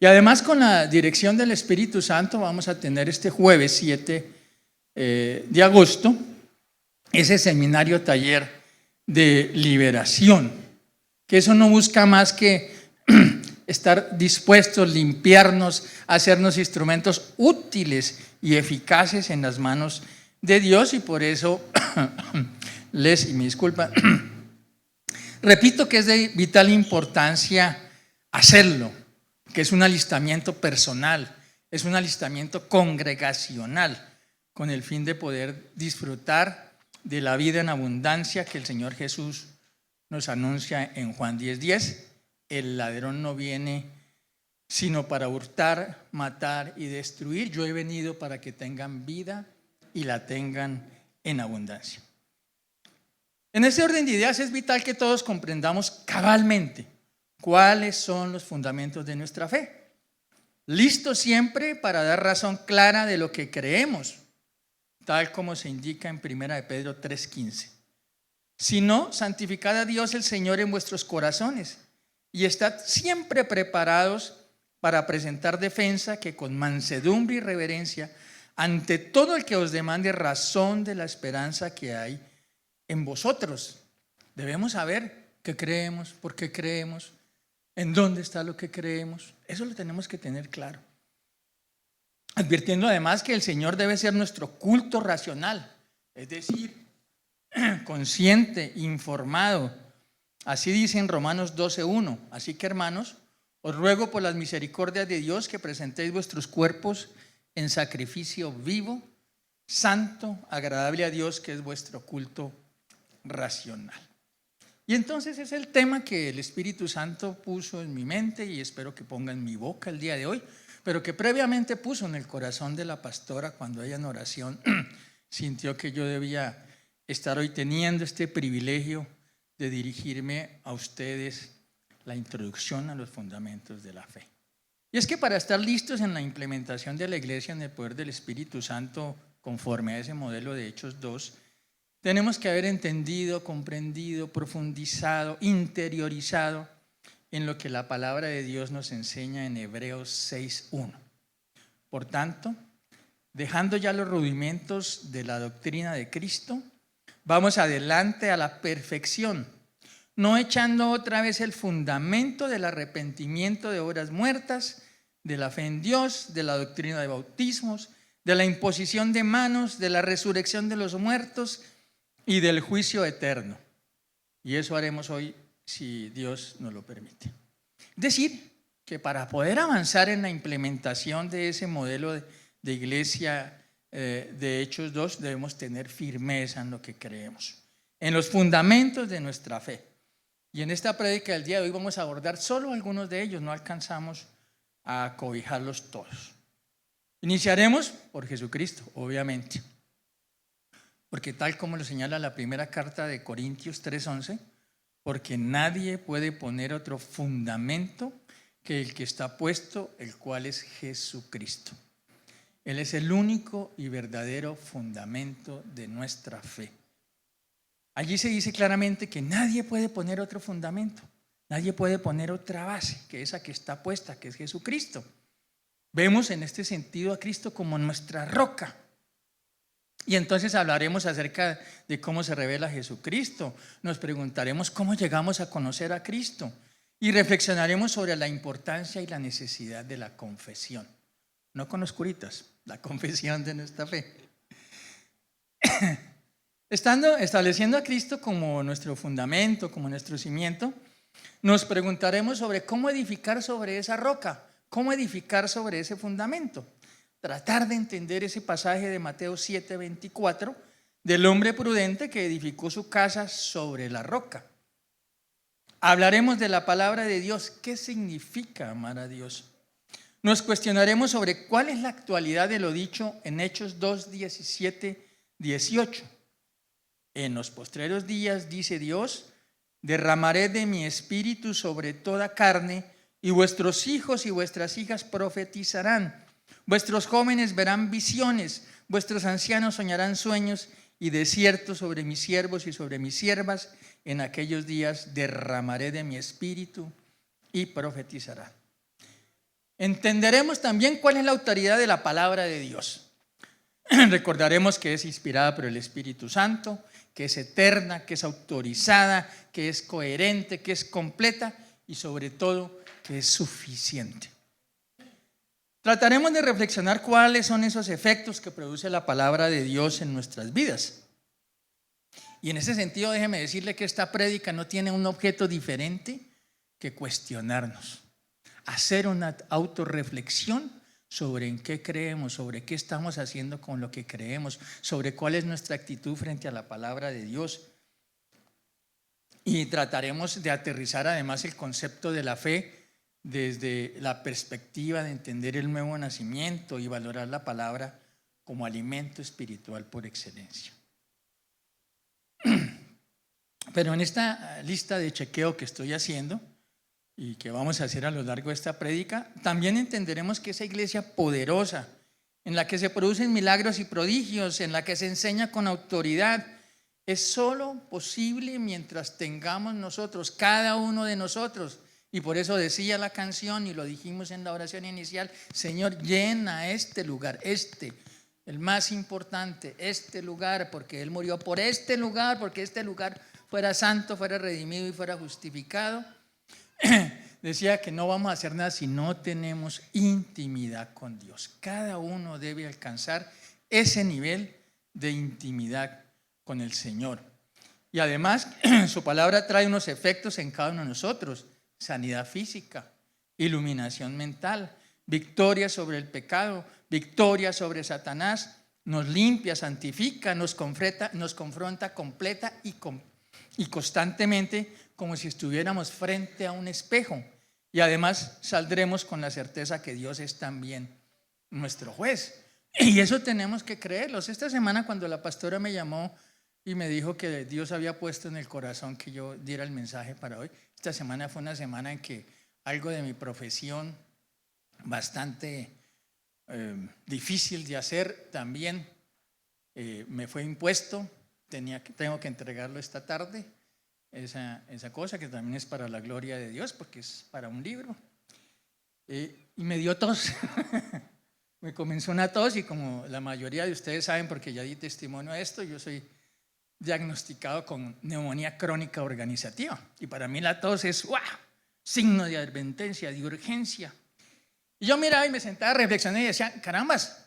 Speaker 10: Y además, con la dirección del Espíritu Santo, vamos a tener este jueves 7 de agosto ese seminario taller de liberación, que eso no busca más que estar dispuestos, limpiarnos, hacernos instrumentos útiles y eficaces en las manos de Dios, y por eso y me disculpa, repito que es de vital importancia hacerlo, que es un alistamiento personal, es un alistamiento congregacional, con el fin de poder disfrutar de la vida en abundancia que el Señor Jesús nos anuncia en Juan 10:10. El ladrón no viene sino para hurtar, matar y destruir. Yo he venido para que tengan vida y la tengan en abundancia. En ese orden de ideas es vital que todos comprendamos cabalmente cuáles son los fundamentos de nuestra fe. Listos siempre para dar razón clara de lo que creemos, tal como se indica en 1 de Pedro 3:15. Si no, santificad a Dios el Señor en vuestros corazones y estad siempre preparados para presentar defensa que con mansedumbre y reverencia ante todo el que os demande razón de la esperanza que hay en vosotros. Debemos saber qué creemos, por qué creemos, en dónde está lo que creemos. Eso lo tenemos que tener claro. Advirtiendo además que el Señor debe ser nuestro culto racional, es decir, consciente, informado. Así dice en Romanos 12:1. Así que, hermanos, os ruego por las misericordias de Dios que presentéis vuestros cuerpos en sacrificio vivo, santo, agradable a Dios, que es vuestro culto racional. Y entonces es el tema que el Espíritu Santo puso en mi mente y espero que ponga en mi boca el día de hoy, pero que previamente puso en el corazón de la pastora cuando ella en oración sintió que yo debía estar hoy teniendo este privilegio de dirigirme a ustedes la introducción a los fundamentos de la fe. Y es que para estar listos en la implementación de la iglesia en el poder del Espíritu Santo, conforme a ese modelo de Hechos 2, tenemos que haber entendido, comprendido, profundizado, interiorizado en lo que la palabra de Dios nos enseña en Hebreos 6:1. Por tanto, dejando ya los rudimentos de la doctrina de Cristo, vamos adelante a la perfección, no echando otra vez el fundamento del arrepentimiento de obras muertas, de la fe en Dios, de la doctrina de bautismos, de la imposición de manos, de la resurrección de los muertos y del juicio eterno. Y eso haremos hoy si Dios nos lo permite. Es decir, que para poder avanzar en la implementación de ese modelo de iglesia de Hechos 2, debemos tener firmeza en lo que creemos, en los fundamentos de nuestra fe. Y en esta prédica del día de hoy vamos a abordar solo algunos de ellos, no alcanzamos a cobijarlos todos. Iniciaremos por Jesucristo, obviamente, porque tal como lo señala la primera carta de Corintios 3:11, porque nadie puede poner otro fundamento que el que está puesto, el cual es Jesucristo. Él es el único y verdadero fundamento de nuestra fe. Allí se dice claramente que nadie puede poner otro fundamento, nadie puede poner otra base que esa que está puesta, que es Jesucristo. Vemos en este sentido a Cristo como nuestra roca. Y entonces hablaremos acerca de cómo se revela Jesucristo. Nos preguntaremos cómo llegamos a conocer a Cristo. Y reflexionaremos sobre la importancia y la necesidad de la confesión. No con oscuritas, la confesión de nuestra fe. Estableciendo a Cristo como nuestro fundamento, como nuestro cimiento, nos preguntaremos sobre cómo edificar sobre esa roca, cómo edificar sobre ese fundamento. Tratar de entender ese pasaje de Mateo 7:24 del hombre prudente que edificó su casa sobre la roca. Hablaremos de la palabra de Dios. ¿Qué significa amar a Dios? Nos cuestionaremos sobre cuál es la actualidad de lo dicho en Hechos 2:17-18. En los postreros días, dice Dios, derramaré de mi espíritu sobre toda carne, y vuestros hijos y vuestras hijas profetizarán. Vuestros jóvenes verán visiones, vuestros ancianos soñarán sueños, y de cierto sobre mis siervos y sobre mis siervas en aquellos días derramaré de mi espíritu y profetizarán. Entenderemos también cuál es la autoridad de la palabra de Dios. Recordaremos que es inspirada por el Espíritu Santo, que es eterna, que es autorizada, que es coherente, que es completa y sobre todo que es suficiente. Trataremos de reflexionar cuáles son esos efectos que produce la palabra de Dios en nuestras vidas. Y en ese sentido, déjeme decirle que esta prédica no tiene un objeto diferente que cuestionarnos, hacer una autorreflexión sobre en qué creemos, sobre qué estamos haciendo con lo que creemos, sobre cuál es nuestra actitud frente a la palabra de Dios. Y trataremos de aterrizar además el concepto de la fe desde la perspectiva de entender el nuevo nacimiento y valorar la palabra como alimento espiritual por excelencia. Pero en esta lista de chequeo que estoy haciendo y que vamos a hacer a lo largo de esta prédica, también entenderemos que esa iglesia poderosa, en la que se producen milagros y prodigios, en la que se enseña con autoridad, es solo posible mientras tengamos nosotros, cada uno de nosotros. Y por eso decía la canción y lo dijimos en la oración inicial: Señor, llena este lugar, el más importante, este lugar, porque Él murió por este lugar, porque este lugar fuera santo, fuera redimido y fuera justificado. Decía que no vamos a hacer nada si no tenemos intimidad con Dios. Cada uno debe alcanzar ese nivel de intimidad con el Señor. Y además, su palabra trae unos efectos en cada uno de nosotros: sanidad física, iluminación mental, victoria sobre el pecado, victoria sobre Satanás, nos limpia, santifica, nos confronta completa y constantemente, como si estuviéramos frente a un espejo. Y además saldremos con la certeza que Dios es también nuestro juez. Y eso tenemos que creerlos. Esta semana, cuando la pastora me llamó y me dijo que Dios había puesto en el corazón que yo diera el mensaje para hoy, esta semana fue una semana en que algo de mi profesión bastante difícil de hacer también me fue impuesto. Tengo que entregarlo esta tarde, esa cosa que también es para la gloria de Dios, porque es para un libro. Y me dio tos. Me comenzó una tos, y como la mayoría de ustedes saben, porque ya di testimonio a esto, yo soy diagnosticado con neumonía crónica organizativa. Y para mí la tos es signo de advertencia, de urgencia. Y yo miraba y me sentaba, reflexioné y decía: carambas,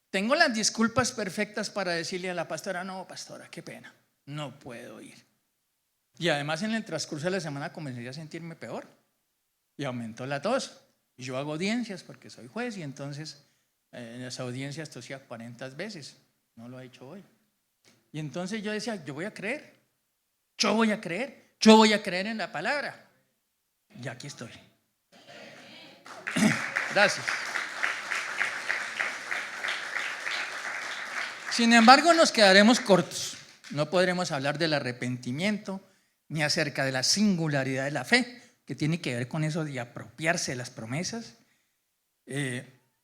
Speaker 10: tengo las disculpas perfectas para decirle a la pastora: no, pastora, qué pena, no puedo ir. Y además en el transcurso de la semana comencé a sentirme peor y aumentó la tos. Y yo hago audiencias porque soy juez, y entonces en las audiencias tosía 40 veces. No lo he hecho hoy. Y entonces yo decía: yo voy a creer en la palabra. Y aquí estoy. Gracias. Sin embargo, nos quedaremos cortos. No podremos hablar del arrepentimiento, ni acerca de la singularidad de la fe, que tiene que ver con eso de apropiarse de las promesas.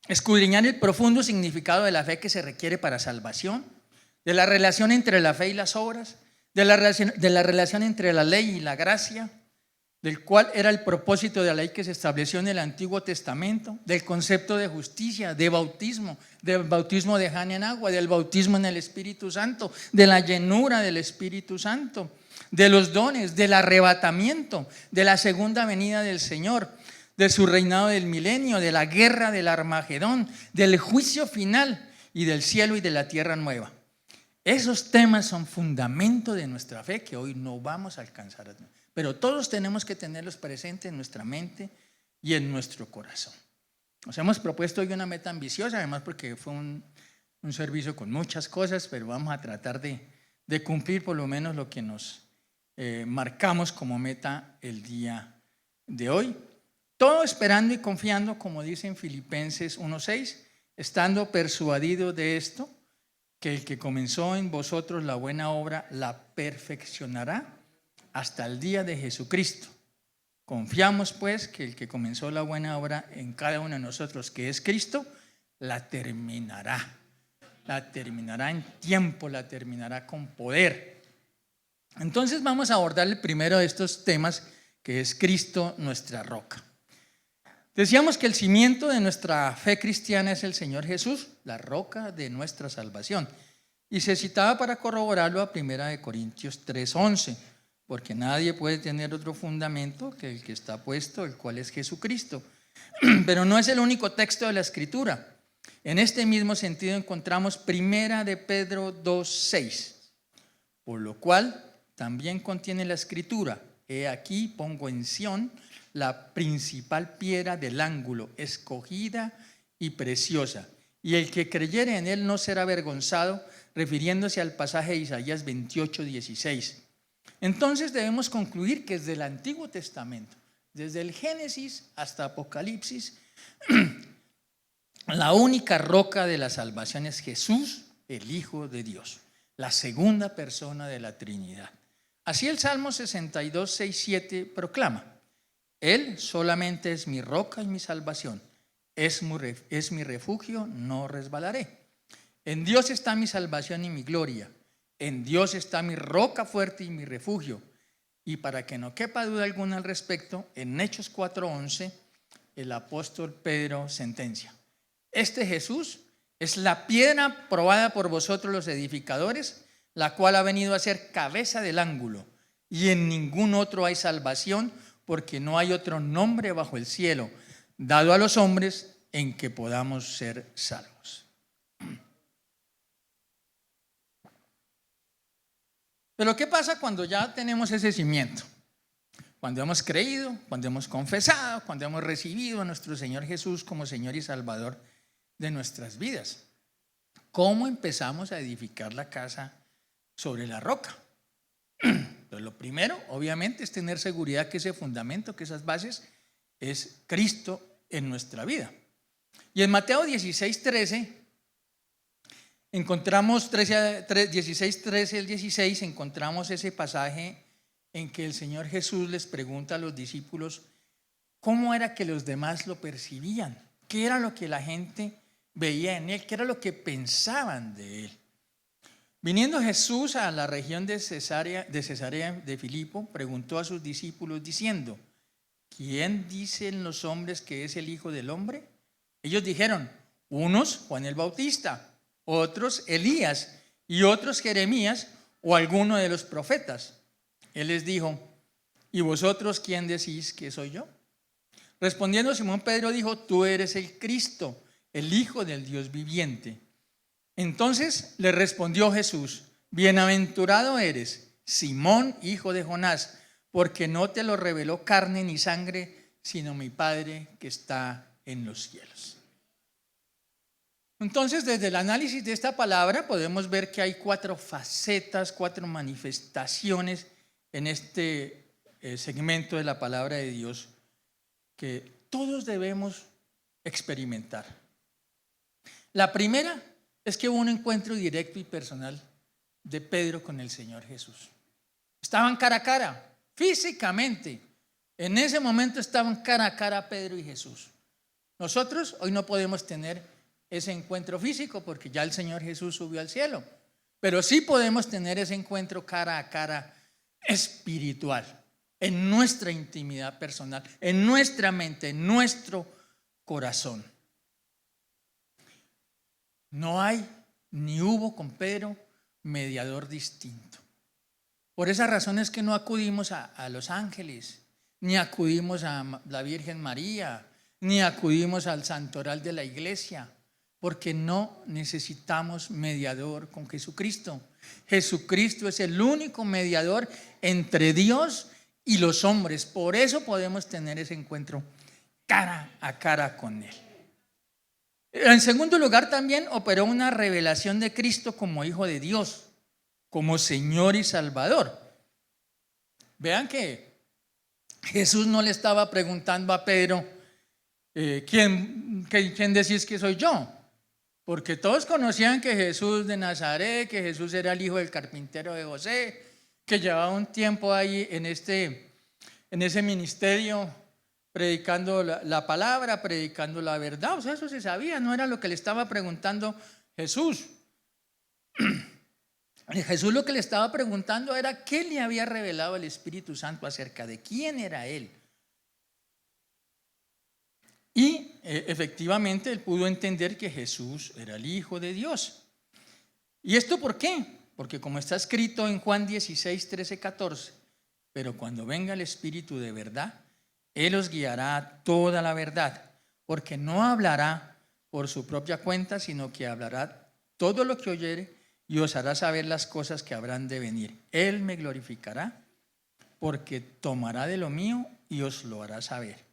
Speaker 10: Escudriñar el profundo significado de la fe que se requiere para salvación, de la relación entre la fe y las obras, de la relación entre la ley y la gracia, del cual era el propósito de la ley que se estableció en el Antiguo Testamento, del concepto de justicia, de bautismo, del bautismo de Jan en agua, del bautismo en el Espíritu Santo, de la llenura del Espíritu Santo, de los dones, del arrebatamiento, de la segunda venida del Señor, de su reinado del milenio, de la guerra del Armagedón, del juicio final y del cielo y de la tierra nueva. Esos temas son fundamento de nuestra fe que hoy no vamos a alcanzar a tener. Pero todos tenemos que tenerlos presentes en nuestra mente y en nuestro corazón. Nos hemos propuesto hoy una meta ambiciosa, además porque fue un servicio con muchas cosas, pero vamos a tratar de cumplir por lo menos lo que nos marcamos como meta el día de hoy. Todo esperando y confiando, como dice en Filipenses 1:6, estando persuadido de esto, que el que comenzó en vosotros la buena obra la perfeccionará hasta el día de Jesucristo. Confiamos pues que el que comenzó la buena obra en cada uno de nosotros, que es Cristo, la terminará. La terminará en tiempo, la terminará con poder. Entonces vamos a abordar el primero de estos temas, que es Cristo, nuestra roca. Decíamos que el cimiento de nuestra fe cristiana es el Señor Jesús, la roca de nuestra salvación. Y se citaba para corroborarlo a 1 Corintios 3:11. Porque nadie puede tener otro fundamento que el que está puesto, el cual es Jesucristo. Pero no es el único texto de la Escritura. En este mismo sentido encontramos 1 Pedro 2:6, por lo cual también contiene la Escritura: he aquí pongo en Sión la principal piedra del ángulo, escogida y preciosa, y el que creyere en él no será avergonzado, refiriéndose al pasaje de Isaías 28:16. Entonces debemos concluir que desde el Antiguo Testamento, desde el Génesis hasta Apocalipsis, la única roca de la salvación es Jesús, el Hijo de Dios, la segunda persona de la Trinidad. Así el Salmo 62, 6, 7 proclama: Él solamente es mi roca y mi salvación, es mi refugio, no resbalaré. En Dios está mi salvación y mi gloria. En Dios está mi roca fuerte y mi refugio. Y para que no quepa duda alguna al respecto, en Hechos 4:11, el apóstol Pedro sentencia: este Jesús es la piedra probada por vosotros los edificadores, la cual ha venido a ser cabeza del ángulo. Y en ningún otro hay salvación, porque no hay otro nombre bajo el cielo dado a los hombres en que podamos ser salvos. Pero ¿qué pasa cuando ya tenemos ese cimiento? Cuando hemos creído, cuando hemos confesado, cuando hemos recibido a nuestro Señor Jesús como Señor y Salvador de nuestras vidas. ¿Cómo empezamos a edificar la casa sobre la roca? Entonces, lo primero, obviamente, es tener seguridad que ese fundamento, que esas bases, es Cristo en nuestra vida. Y en Mateo 16:13, encontramos 16:13 al 16, encontramos ese pasaje en que el Señor Jesús les pregunta a los discípulos cómo era que los demás lo percibían, qué era lo que la gente veía en él, qué era lo que pensaban de él. Viniendo Jesús a la región de Cesarea de Filipo, preguntó a sus discípulos diciendo: ¿quién dicen los hombres que es el Hijo del Hombre? Ellos dijeron: unos Juan el Bautista, otros Elías y otros Jeremías o alguno de los profetas. Él les dijo: ¿y vosotros quién decís que soy yo? Respondiendo Simón Pedro dijo: tú eres el Cristo, el Hijo del Dios viviente. Entonces le respondió Jesús: bienaventurado eres, Simón, hijo de Jonás, porque no te lo reveló carne ni sangre, sino mi Padre que está en los cielos. Entonces, desde el análisis de esta palabra podemos ver que hay 4 facetas, 4 manifestaciones en este segmento de la palabra de Dios que todos debemos experimentar. La primera es que hubo un encuentro directo y personal de Pedro con el Señor Jesús. Estaban cara a cara, físicamente. En ese momento estaban cara a cara Pedro y Jesús. Nosotros hoy no podemos tener ese encuentro físico porque ya el Señor Jesús subió al cielo, pero sí podemos tener ese encuentro cara a cara espiritual, en nuestra intimidad personal, en nuestra mente, en nuestro corazón. No hay ni hubo con Pedro mediador distinto. Por esa razón es que no acudimos a los ángeles, ni acudimos a la Virgen María, ni acudimos al santoral de la iglesia, porque no necesitamos mediador con Jesucristo. Jesucristo es el único mediador entre Dios y los hombres. Por eso podemos tener ese encuentro cara a cara con Él. En segundo lugar, también operó una revelación de Cristo como Hijo de Dios, como Señor y Salvador. Vean que Jesús no le estaba preguntando a Pedro, ¿quién decís que soy yo? Porque todos conocían que Jesús de Nazaret, que Jesús era el hijo del carpintero de José, que llevaba un tiempo ahí en ese ministerio, predicando la palabra, predicando la verdad. O sea, eso se sabía, no era lo que le estaba preguntando Jesús. Jesús lo que le estaba preguntando era qué le había revelado el Espíritu Santo acerca de quién era Él. Y efectivamente él pudo entender que Jesús era el Hijo de Dios. ¿Y esto por qué? Porque como está escrito en Juan 16, 13, 14, pero cuando venga el Espíritu de verdad, Él os guiará a toda la verdad, porque no hablará por su propia cuenta, sino que hablará todo lo que oyere y os hará saber las cosas que habrán de venir. Él me glorificará, porque tomará de lo mío y os lo hará saber.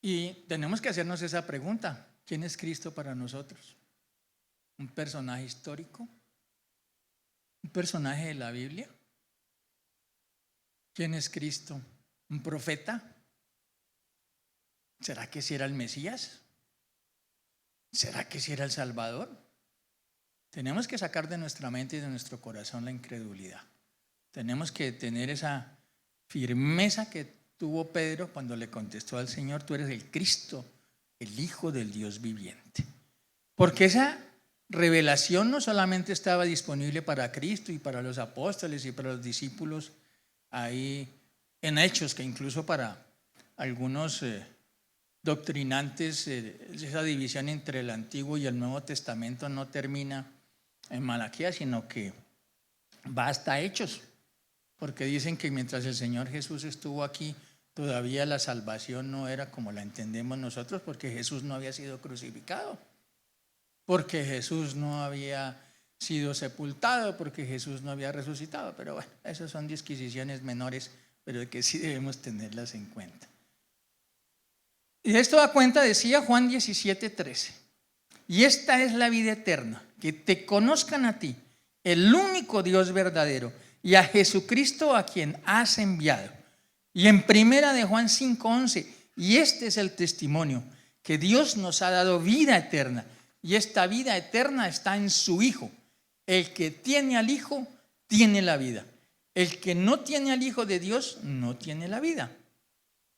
Speaker 10: Y tenemos que hacernos esa pregunta: ¿quién es Cristo para nosotros? ¿Un personaje histórico? ¿Un personaje de la Biblia? ¿Quién es Cristo? ¿Un profeta? ¿Será que sí era el Mesías? ¿Será que sí era el Salvador? Tenemos que sacar de nuestra mente y de nuestro corazón la incredulidad. Tenemos que tener esa firmeza que tuvo Pedro cuando le contestó al Señor: tú eres el Cristo, el Hijo del Dios viviente. Porque esa revelación no solamente estaba disponible para Cristo y para los apóstoles y para los discípulos ahí en Hechos, que incluso para algunos doctrinantes esa división entre el Antiguo y el Nuevo Testamento no termina en Malaquías, sino que va hasta Hechos. Porque dicen que mientras el Señor Jesús estuvo aquí, todavía la salvación no era como la entendemos nosotros, porque Jesús no había sido crucificado, porque Jesús no había sido sepultado, porque Jesús no había resucitado. Pero bueno, esas son disquisiciones menores, pero que sí debemos tenerlas en cuenta. Y esto da cuenta, decía Juan 17:13, y esta es la vida eterna, que te conozcan a ti, el único Dios verdadero, y a Jesucristo a quien has enviado. Y en primera de Juan 5:11, y este es el testimonio, que Dios nos ha dado vida eterna, y esta vida eterna está en su Hijo. El que tiene al Hijo tiene la vida. El que no tiene al Hijo de Dios no tiene la vida.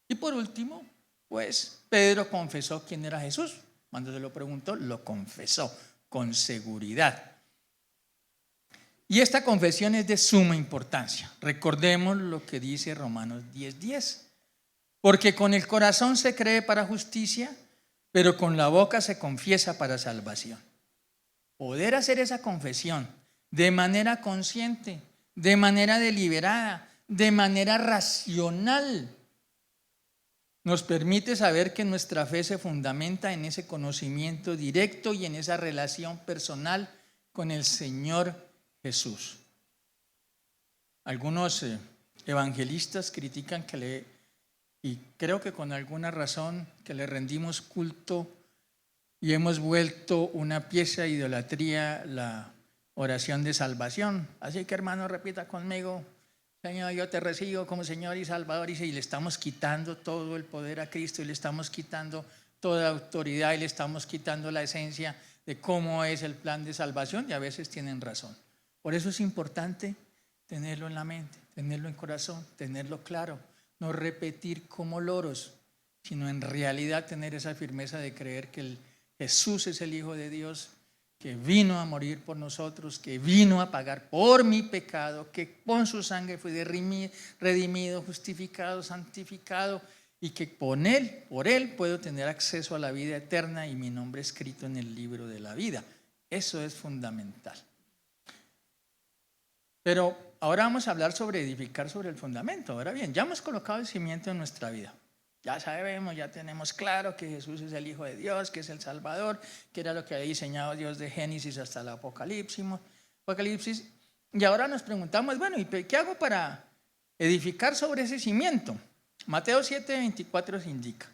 Speaker 10: Y por último, pues Pedro confesó quién era Jesús. Cuando se lo preguntó, lo confesó con seguridad. Y esta confesión es de suma importancia. Recordemos lo que dice Romanos 10:10. Porque con el corazón se cree para justicia, pero con la boca se confiesa para salvación. Poder hacer esa confesión de manera consciente, de manera deliberada, de manera racional, nos permite saber que nuestra fe se fundamenta en ese conocimiento directo y en esa relación personal con el Señor Jesús. Algunos evangelistas critican y creo que con alguna razón, que le rendimos culto y hemos vuelto una pieza de idolatría la oración de salvación. Así que, hermano, repita conmigo: Señor, yo te recibo como Señor y Salvador. Y le estamos quitando todo el poder a Cristo, y le estamos quitando toda autoridad, y le estamos quitando la esencia de cómo es el plan de salvación, y a veces tienen razón. Por eso es importante tenerlo en la mente, tenerlo en corazón, tenerlo claro, no repetir como loros, sino en realidad tener esa firmeza de creer que Jesús es el Hijo de Dios, que vino a morir por nosotros, que vino a pagar por mi pecado, que con su sangre fui redimido, justificado, santificado, y que por él puedo tener acceso a la vida eterna y mi nombre escrito en el libro de la vida. Eso es fundamental. Pero ahora vamos a hablar sobre edificar sobre el fundamento. Ahora bien, ya hemos colocado el cimiento en nuestra vida. Ya sabemos, ya tenemos claro que Jesús es el Hijo de Dios, que es el Salvador, que era lo que había diseñado Dios de Génesis hasta el Apocalipsis. Y ahora nos preguntamos, bueno, ¿y qué hago para edificar sobre ese cimiento? Mateo 7:24 se indica: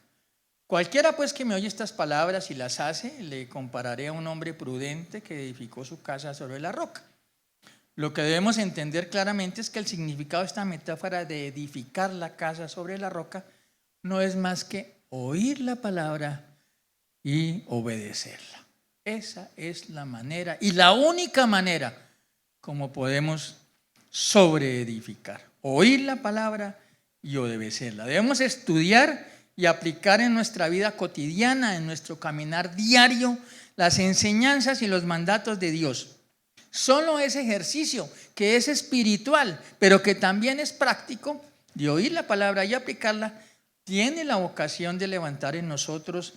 Speaker 10: cualquiera pues que me oye estas palabras y las hace, le compararé a un hombre prudente que edificó su casa sobre la roca. Lo que debemos entender claramente es que el significado de esta metáfora de edificar la casa sobre la roca no es más que oír la palabra y obedecerla. Esa es la manera y la única manera como podemos sobreedificar. Oír la palabra y obedecerla. Debemos estudiar y aplicar en nuestra vida cotidiana, en nuestro caminar diario, las enseñanzas y los mandatos de Dios. Solo ese ejercicio que es espiritual, pero que también es práctico, de oír la palabra y aplicarla, tiene la vocación de levantar en nosotros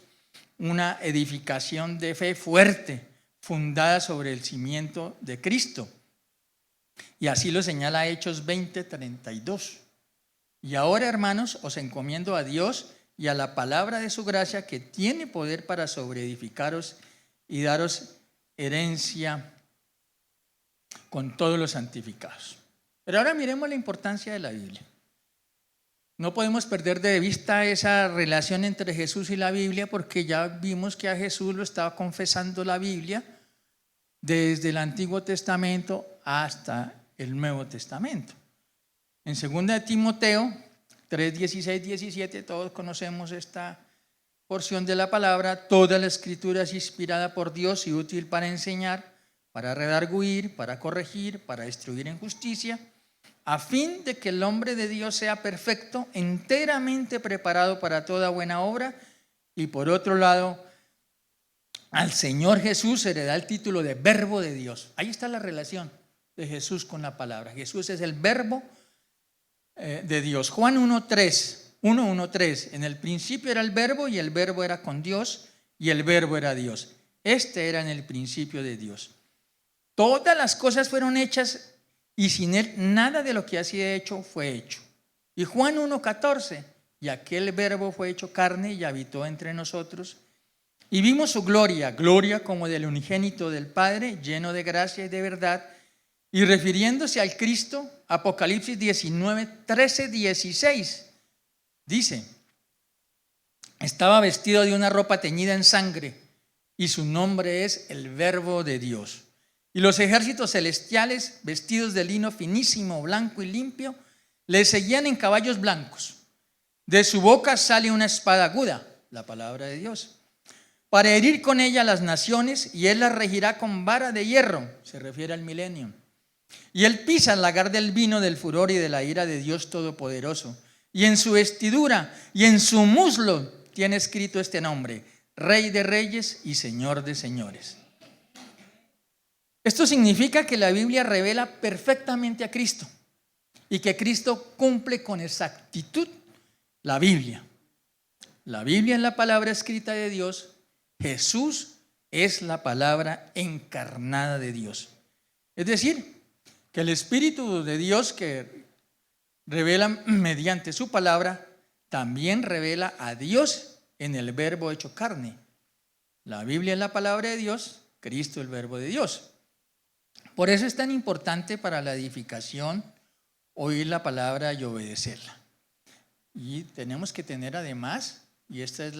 Speaker 10: una edificación de fe fuerte, fundada sobre el cimiento de Cristo. Y así lo señala Hechos 20:32. Y ahora, hermanos, os encomiendo a Dios y a la palabra de su gracia, que tiene poder para sobreedificaros y daros herencia con todos los santificados. Pero ahora miremos la importancia de la Biblia. No podemos perder de vista esa relación entre Jesús y la Biblia, porque ya vimos que a Jesús lo estaba confesando la Biblia desde el Antiguo Testamento hasta el Nuevo Testamento. En 2 Timoteo 3:16-17, todos conocemos esta porción de la palabra: toda la escritura es inspirada por Dios y útil para enseñar, para redarguir, para corregir, para instruir en justicia, a fin de que el hombre de Dios sea perfecto, enteramente preparado para toda buena obra. Y por otro lado, al Señor Jesús se le da el título de Verbo de Dios. Ahí está la relación de Jesús con la palabra. Jesús es el Verbo de Dios. Juan 1:3. En el principio era el Verbo, y el Verbo era con Dios, y el Verbo era Dios. Este era en el principio de Dios. Todas las cosas fueron hechas, y sin él nada de lo que ha sido hecho fue hecho. Y Juan 1:14, y aquel Verbo fue hecho carne y habitó entre nosotros, y vimos su gloria, gloria como del unigénito del Padre, lleno de gracia y de verdad. Y refiriéndose al Cristo, Apocalipsis 19:13-16, dice: estaba vestido de una ropa teñida en sangre, y su nombre es el Verbo de Dios. Y los ejércitos celestiales, vestidos de lino finísimo, blanco y limpio, le seguían en caballos blancos. De su boca sale una espada aguda, la palabra de Dios, para herir con ella a las naciones, y él las regirá con vara de hierro. Se refiere al milenio. Y él pisa el lagar del vino del furor y de la ira de Dios Todopoderoso. Y en su vestidura y en su muslo tiene escrito este nombre: Rey de Reyes y Señor de Señores. Esto significa que la Biblia revela perfectamente a Cristo, y que Cristo cumple con exactitud la Biblia. La Biblia es la palabra escrita de Dios. Jesús es la palabra encarnada de Dios. Es decir, que el Espíritu de Dios, que revela mediante su palabra, también revela a Dios en el Verbo hecho carne. La Biblia es la palabra de Dios, Cristo el Verbo de Dios. Por eso es tan importante para la edificación oír la palabra y obedecerla. Y tenemos que tener además, y este es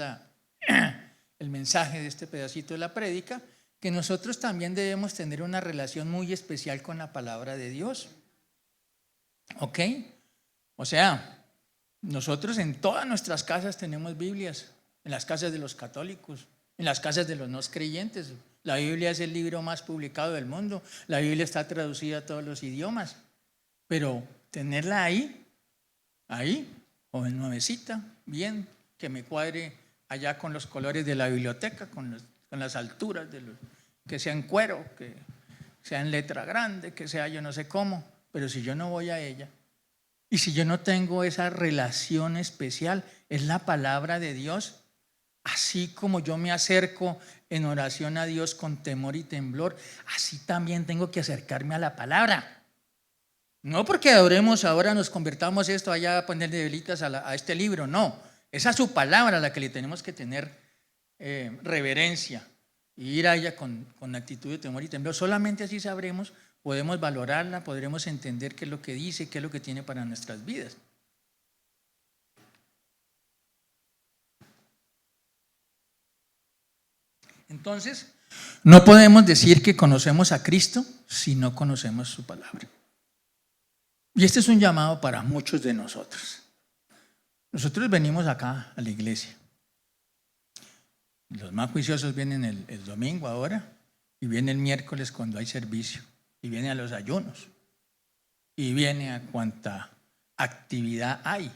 Speaker 10: el mensaje de este pedacito de la prédica, que nosotros también debemos tener una relación muy especial con la palabra de Dios. ¿Ok? O sea, nosotros en todas nuestras casas tenemos Biblias, en las casas de los católicos, en las casas de los no creyentes. La Biblia es el libro más publicado del mundo. La Biblia está traducida a todos los idiomas. pero tenerla ahí, joven nuevecita, bien, que me cuadre allá con los colores de la biblioteca, con las alturas, que sea en cuero, que sea en letra grande, que sea yo no sé cómo, pero si yo no voy a ella, y si yo no tengo esa relación especial, es la palabra de Dios, así como yo me acerco en oración a Dios con temor y temblor, así también tengo que acercarme a la palabra. No porque adoremos ahora, nos convertamos esto allá a ponerle velitas a este libro, no. Es a su palabra a la que le tenemos que tener reverencia y ir a ella con actitud de temor y temblor. Solamente así sabremos, podemos valorarla, podremos entender qué es lo que dice, qué es lo que tiene para nuestras vidas. Entonces, no podemos decir que conocemos a Cristo si no conocemos su palabra. Y este es un llamado para muchos de nosotros. Nosotros venimos acá a la iglesia. Los más juiciosos vienen el domingo ahora, y viene el miércoles cuando hay servicio, y viene a los ayunos, y viene a cuanta actividad hay,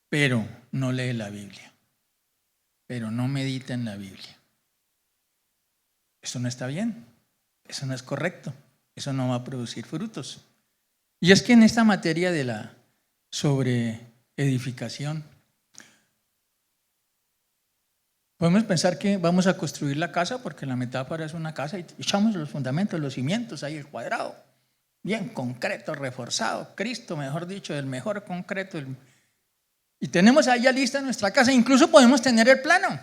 Speaker 10: pero no lee la Biblia, pero no medita en la Biblia. Eso no está bien, eso no es correcto, eso no va a producir frutos. Y es que en esta materia de la sobre edificación, podemos pensar que vamos a construir la casa porque la metáfora es una casa y echamos los fundamentos, los cimientos, ahí el cuadrado, bien concreto, reforzado, Cristo, mejor dicho, el mejor concreto. Y tenemos ahí ya lista nuestra casa, incluso podemos tener el plano.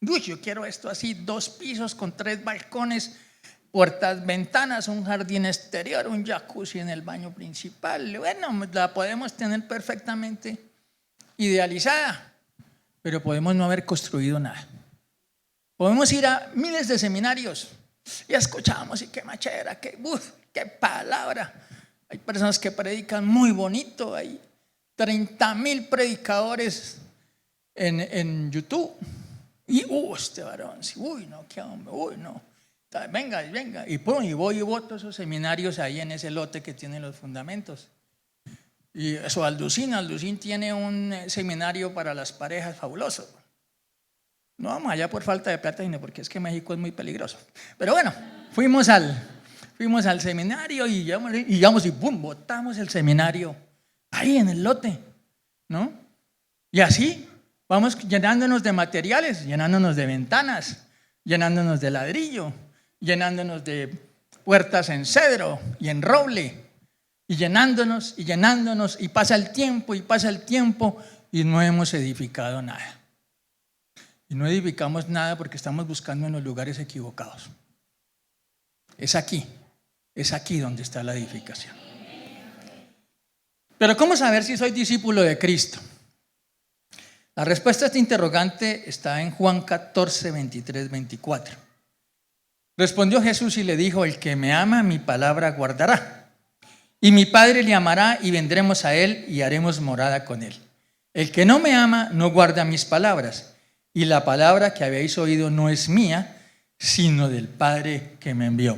Speaker 10: Uy, yo quiero esto así, 2 pisos con 3 balcones, puertas, ventanas, un jardín exterior, un jacuzzi en el baño principal. Bueno, la podemos tener perfectamente idealizada, pero podemos no haber construido nada. Podemos ir a miles de seminarios y escuchamos y qué machera, qué palabra. Hay personas que predican muy bonito, hay 30,000 predicadores en YouTube. Y este varón, uy no, qué hombre, uy no. Venga, y voy y voto esos seminarios ahí en ese lote que tiene los fundamentos. Y eso, Alducín tiene un seminario para las parejas fabuloso. No vamos allá por falta de plata, sino porque es que México es muy peligroso. Pero bueno, fuimos al seminario y ¡pum!, botamos el seminario ahí en el lote, ¿no? Y así vamos llenándonos de materiales, llenándonos de ventanas, llenándonos de ladrillo, llenándonos de puertas en cedro y en roble, y llenándonos, y pasa el tiempo, y no hemos edificado nada. Y no edificamos nada porque estamos buscando en los lugares equivocados. Es aquí donde está la edificación. Pero ¿cómo saber si soy discípulo de Cristo? La respuesta a este interrogante está en Juan 14, 23, 24. Respondió Jesús y le dijo: el que me ama, mi palabra guardará. Y mi Padre le amará y vendremos a él y haremos morada con él. El que no me ama, no guarda mis palabras. Y la palabra que habéis oído no es mía, sino del Padre que me envió.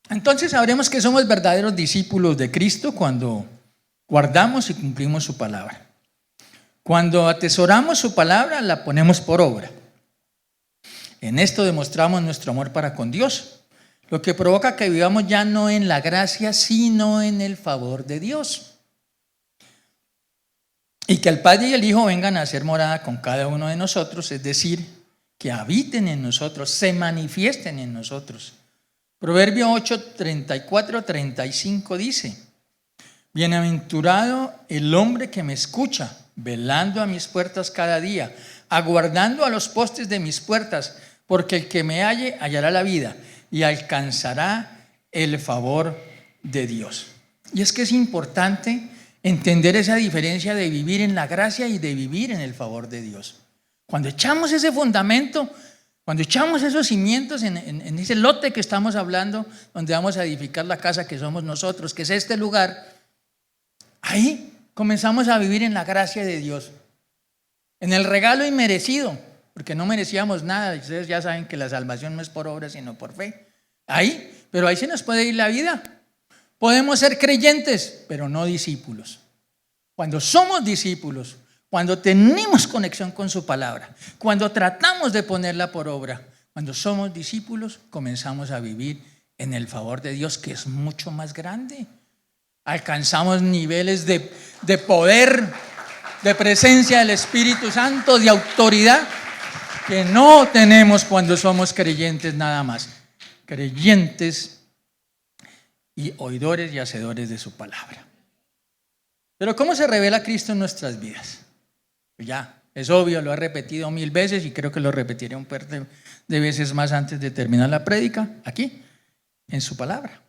Speaker 10: Entonces sabremos que somos verdaderos discípulos de Cristo cuando guardamos y cumplimos su palabra. Cuando atesoramos su palabra, la ponemos por obra. En esto demostramos nuestro amor para con Dios, lo que provoca que vivamos ya no en la gracia, sino en el favor de Dios. Y que el Padre y el Hijo vengan a hacer morada con cada uno de nosotros, es decir, que habiten en nosotros, se manifiesten en nosotros. Proverbio 8, 34, 35 dice: bienaventurado el hombre que me escucha, velando a mis puertas cada día, aguardando a los postes de mis puertas, porque el que me halle hallará la vida y alcanzará el favor de Dios. Y es que es importante entender esa diferencia de vivir en la gracia y de vivir en el favor de Dios. Cuando echamos ese fundamento, cuando echamos esos cimientos en ese lote que estamos hablando, donde vamos a edificar la casa que somos nosotros, que es este lugar, ahí comenzamos a vivir en la gracia de Dios, en el regalo inmerecido porque no merecíamos nada. Ustedes ya saben que la salvación no es por obra, sino por fe. Pero ahí se nos puede ir la vida. Podemos ser creyentes, pero no discípulos. Cuando somos discípulos, cuando tenemos conexión con su palabra, cuando tratamos de ponerla por obra, cuando somos discípulos, comenzamos a vivir en el favor de Dios, que es mucho más grande. Alcanzamos niveles de poder, de presencia del Espíritu Santo, de autoridad, que no tenemos cuando somos creyentes nada más. Creyentes y oidores y hacedores de su palabra. Pero ¿cómo se revela Cristo en nuestras vidas? Pues ya, es obvio, lo he repetido 1000 veces y creo que lo repetiré un par de veces más antes de terminar la prédica, aquí, en su palabra.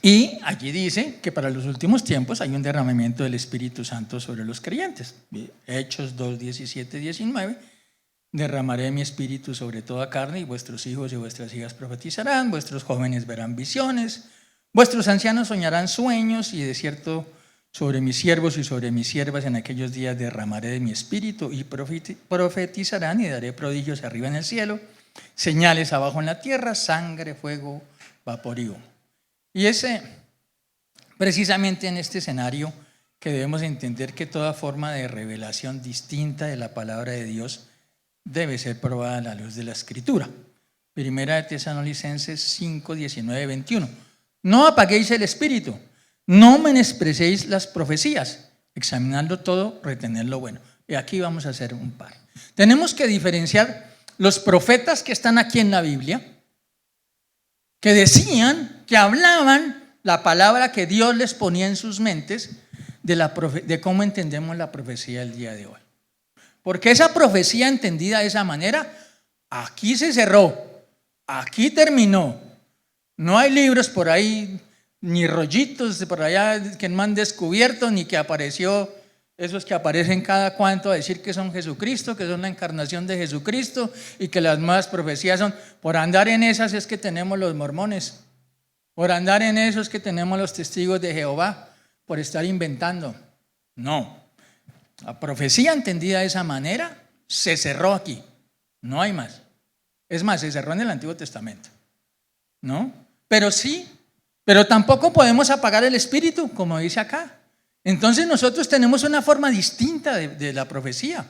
Speaker 10: Y allí dice que para los últimos tiempos hay un derramamiento del Espíritu Santo sobre los creyentes. Hechos 2, 17, 19. Derramaré mi espíritu sobre toda carne, y vuestros hijos y vuestras hijas profetizarán, vuestros jóvenes verán visiones, vuestros ancianos soñarán sueños, y de cierto sobre mis siervos y sobre mis siervas en aquellos días derramaré de mi espíritu, y profetizarán, y daré prodigios arriba en el cielo, señales abajo en la tierra, sangre, fuego, vapor y humo. Y precisamente en este escenario que debemos entender que toda forma de revelación distinta de la palabra de Dios debe ser probada a la luz de la Escritura. Primera de Tesalonicenses 5, 19, 21. No apaguéis el espíritu, no menosprecéis las profecías, examinando todo, retened lo bueno. Y aquí vamos a hacer un par. Tenemos que diferenciar los profetas que están aquí en la Biblia, que decían, que hablaban la palabra que Dios les ponía en sus mentes, de cómo entendemos la profecía del día de hoy. Porque esa profecía entendida de esa manera, aquí se cerró, aquí terminó. No hay libros por ahí, ni rollitos por allá que no han descubierto, ni que apareció, esos que aparecen cada cuanto a decir que son Jesucristo, que son la encarnación de Jesucristo, y que las nuevas profecías son, por andar en esas es que tenemos los mormones, por andar en eso es que tenemos los testigos de Jehová, por estar inventando. No. La profecía entendida de esa manera se cerró aquí, no hay más. Es más, se cerró en el Antiguo Testamento, ¿no? Pero tampoco podemos apagar el espíritu, como dice acá. Entonces nosotros tenemos una forma distinta de la profecía,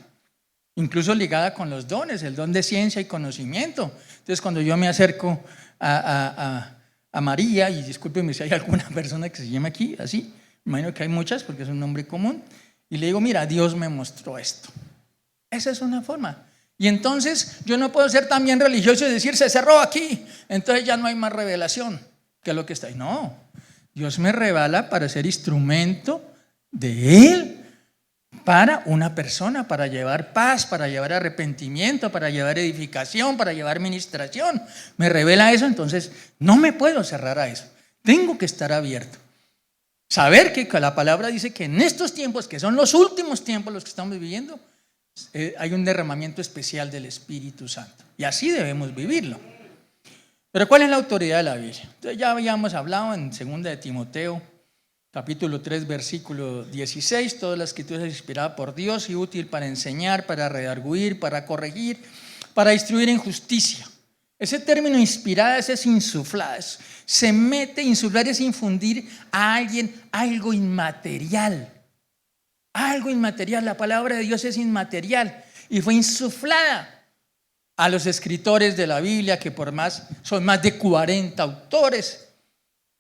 Speaker 10: incluso ligada con los dones, el don de ciencia y conocimiento. Entonces cuando yo me acerco a María, y discúlpenme si hay alguna persona que se llama aquí así, me imagino que hay muchas porque es un nombre común, y le digo, mira, Dios me mostró esto. Esa es una forma. Y entonces yo no puedo ser también religioso y decir, se cerró aquí, entonces ya no hay más revelación, que es lo que está ahí. No, Dios me revela para ser instrumento de Él para una persona, para llevar paz, para llevar arrepentimiento, para llevar edificación, para llevar ministración. Me revela eso, entonces no me puedo cerrar a eso. Tengo que estar abierto. Saber que la palabra dice que en estos tiempos, que son los últimos tiempos los que estamos viviendo, hay un derramamiento especial del Espíritu Santo. Y así debemos vivirlo. Pero ¿cuál es la autoridad de la Biblia? Entonces ya habíamos hablado en 2 de Timoteo, capítulo 3, versículo 16, toda la escritura es inspirada por Dios y útil para enseñar, para redarguir, para corregir, para instruir en justicia. Ese término inspirada es insuflada, se mete, insuflar es infundir a alguien algo inmaterial. Algo inmaterial, la palabra de Dios es inmaterial y fue insuflada a los escritores de la Biblia, que son más de 40 autores,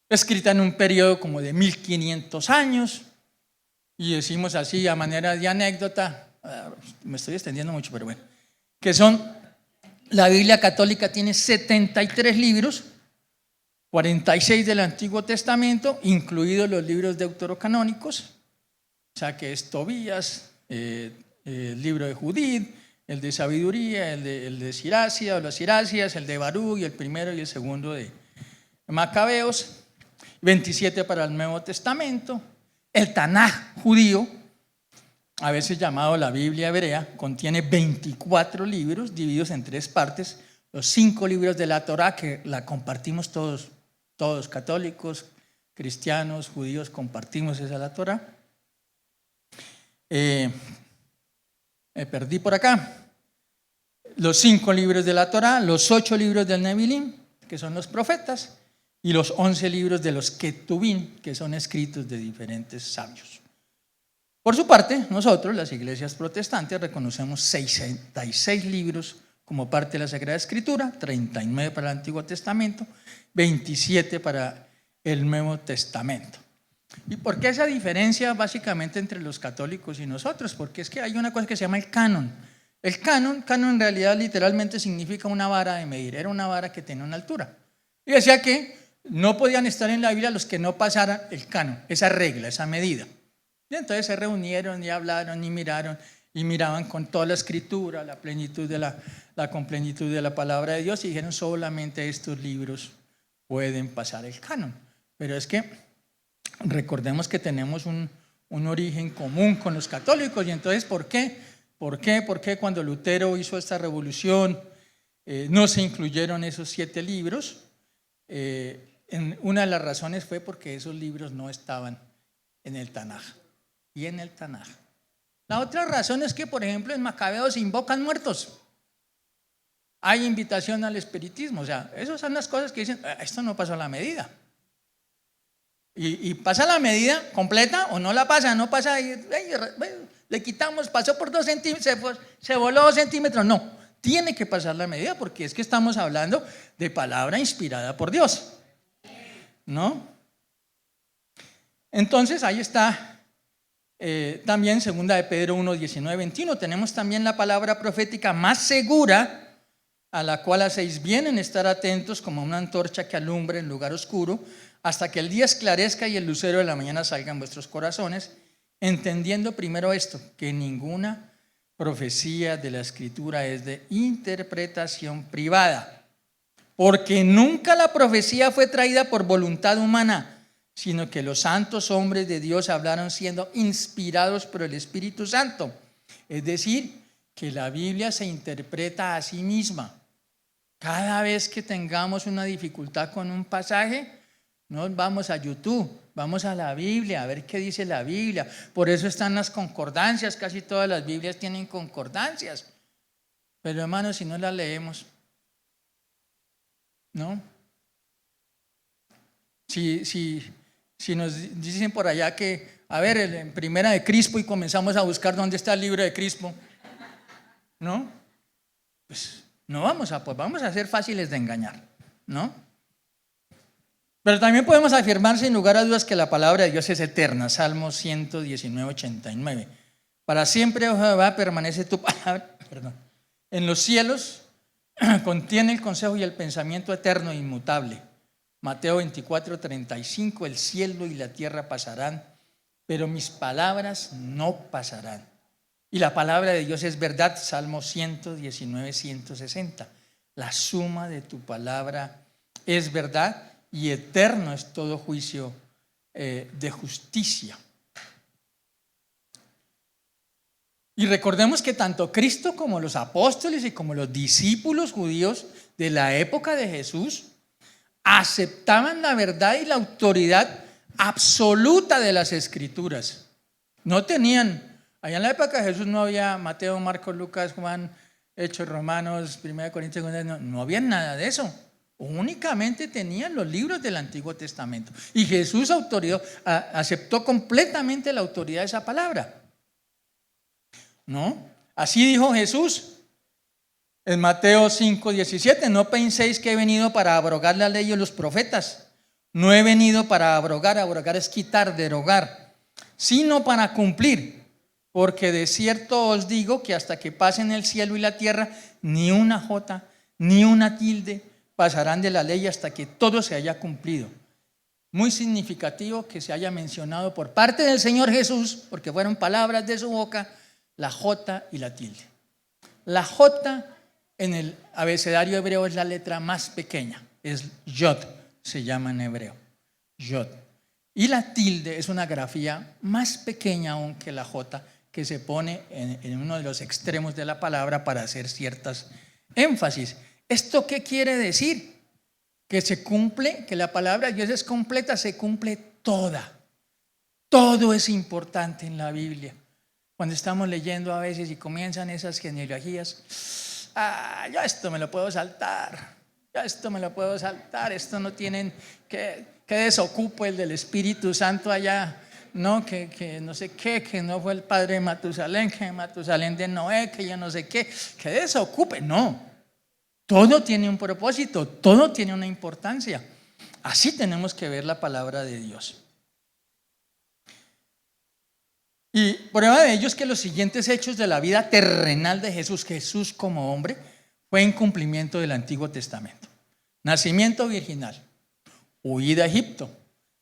Speaker 10: escrita en un periodo como de 1500 años, y decimos así a manera de anécdota, me estoy extendiendo mucho, pero bueno, que la Biblia católica tiene 73 libros, 46 del Antiguo Testamento, incluidos los libros deuterocanónicos, o sea que es Tobías, el libro de Judith, el de sabiduría, el de Siracia, o las Siracias, el de Baruch, y el primero y el segundo de Macabeos, 27 para el Nuevo Testamento. El Tanaj judío, a veces llamado la Biblia hebrea, contiene 24 libros divididos en 3 partes. Los 5 libros de la Torá, que la compartimos todos católicos, cristianos, judíos, compartimos esa la Torá. Me perdí por acá. Los 5 libros de la Torá, los 8 libros del Nevilim, que son los profetas, y los 11 libros de los Ketubim, que son escritos de diferentes sabios. Por su parte, nosotros, las iglesias protestantes, reconocemos 66 libros como parte de la Sagrada Escritura, 39 para el Antiguo Testamento, 27 para el Nuevo Testamento. ¿Y por qué esa diferencia básicamente entre los católicos y nosotros? Porque es que hay una cosa que se llama el canon. El canon en realidad literalmente significa una vara de medir, era una vara que tenía una altura. Y decía que no podían estar en la Biblia los que no pasaran el canon, esa regla, esa medida. Y entonces se reunieron y hablaron y miraban con toda la escritura, la plenitud de la completitud de la palabra de Dios, y dijeron solamente estos libros pueden pasar el canon. Pero es que recordemos que tenemos un origen común con los católicos, y entonces ¿por qué cuando Lutero hizo esta revolución no se incluyeron esos 7 libros? Una de las razones fue porque esos libros no estaban en el Tanaj y en el Tanaj. La otra razón es que, por ejemplo, en Macabeos se invocan muertos. Hay invitación al espiritismo, o sea, esas son las cosas que dicen, esto no pasó a la medida. Y pasa la medida completa o no la pasa, no pasa, le quitamos, pasó por 2 centímetros, se voló 2 centímetros, no, tiene que pasar la medida porque es que estamos hablando de palabra inspirada por Dios, ¿no? Entonces ahí está también 2 de Pedro 1, 19, 21, tenemos también la palabra profética más segura, a la cual hacéis bien en estar atentos como una antorcha que alumbra en lugar oscuro, hasta que el día esclarezca y el lucero de la mañana salga en vuestros corazones, entendiendo primero esto, que ninguna profecía de la Escritura es de interpretación privada, porque nunca la profecía fue traída por voluntad humana, sino que los santos hombres de Dios hablaron siendo inspirados por el Espíritu Santo. Es decir, que la Biblia se interpreta a sí misma. Cada vez que tengamos una dificultad con un pasaje, nos vamos a YouTube, vamos a la Biblia, a ver qué dice la Biblia. Por eso están las concordancias, casi todas las Biblias tienen concordancias. Pero hermanos, si no las leemos, ¿no? Si nos dicen por allá que, a ver, en Primera de Crispo, y comenzamos a buscar dónde está el libro de Crispo, ¿no? Pues no vamos a ser fáciles de engañar, ¿no? Pero también podemos afirmar sin lugar a dudas que la palabra de Dios es eterna. Salmo 119, 89. Para siempre, oh Jehová, permanece tu palabra. En los cielos contiene el consejo y el pensamiento eterno e inmutable. Mateo 24, 35. El cielo y la tierra pasarán, pero mis palabras no pasarán. Y la palabra de Dios es verdad. Salmo 119, 160. La suma de tu palabra es verdad, y eterno es todo juicio de justicia. Y recordemos que tanto Cristo como los apóstoles y como los discípulos judíos de la época de Jesús aceptaban la verdad y la autoridad absoluta de las Escrituras. No tenían, allá en la época de Jesús no había Mateo, Marcos, Lucas, Juan, Hechos, Romanos, 1 Corintios, no había nada de eso. Únicamente tenían los libros del Antiguo Testamento. Y Jesús aceptó completamente la autoridad de esa palabra, ¿no? Así dijo Jesús en Mateo 5, 17. No penséis que he venido para abrogar la ley y los profetas. No he venido para abrogar es quitar, derogar, sino para cumplir. Porque de cierto os digo que hasta que pasen el cielo y la tierra, ni una jota, ni una tilde pasarán de la ley hasta que todo se haya cumplido. Muy significativo que se haya mencionado por parte del Señor Jesús, porque fueron palabras de su boca, la jota y la tilde. La jota en el abecedario hebreo es la letra más pequeña, es yod, se llama en hebreo, yod. Y la tilde es una grafía más pequeña aún que la jota, que se pone en uno de los extremos de la palabra para hacer ciertas énfasis. ¿Esto qué quiere decir? Que se cumple, que la palabra de Dios es completa, se cumple toda. Todo es importante en la Biblia. Cuando estamos leyendo a veces y comienzan esas genealogías, ya esto me lo puedo saltar, esto no tienen que desocupo el del Espíritu Santo allá, no, que no sé qué, que no fue el padre de Matusalén, que Matusalén de Noé, que yo no sé qué, que desocupe, no. Todo tiene un propósito, todo tiene una importancia. Así tenemos que ver la palabra de Dios. Y prueba de ello es que los siguientes hechos de la vida terrenal de Jesús como hombre, fue en cumplimiento del Antiguo Testamento. Nacimiento virginal, huida a Egipto,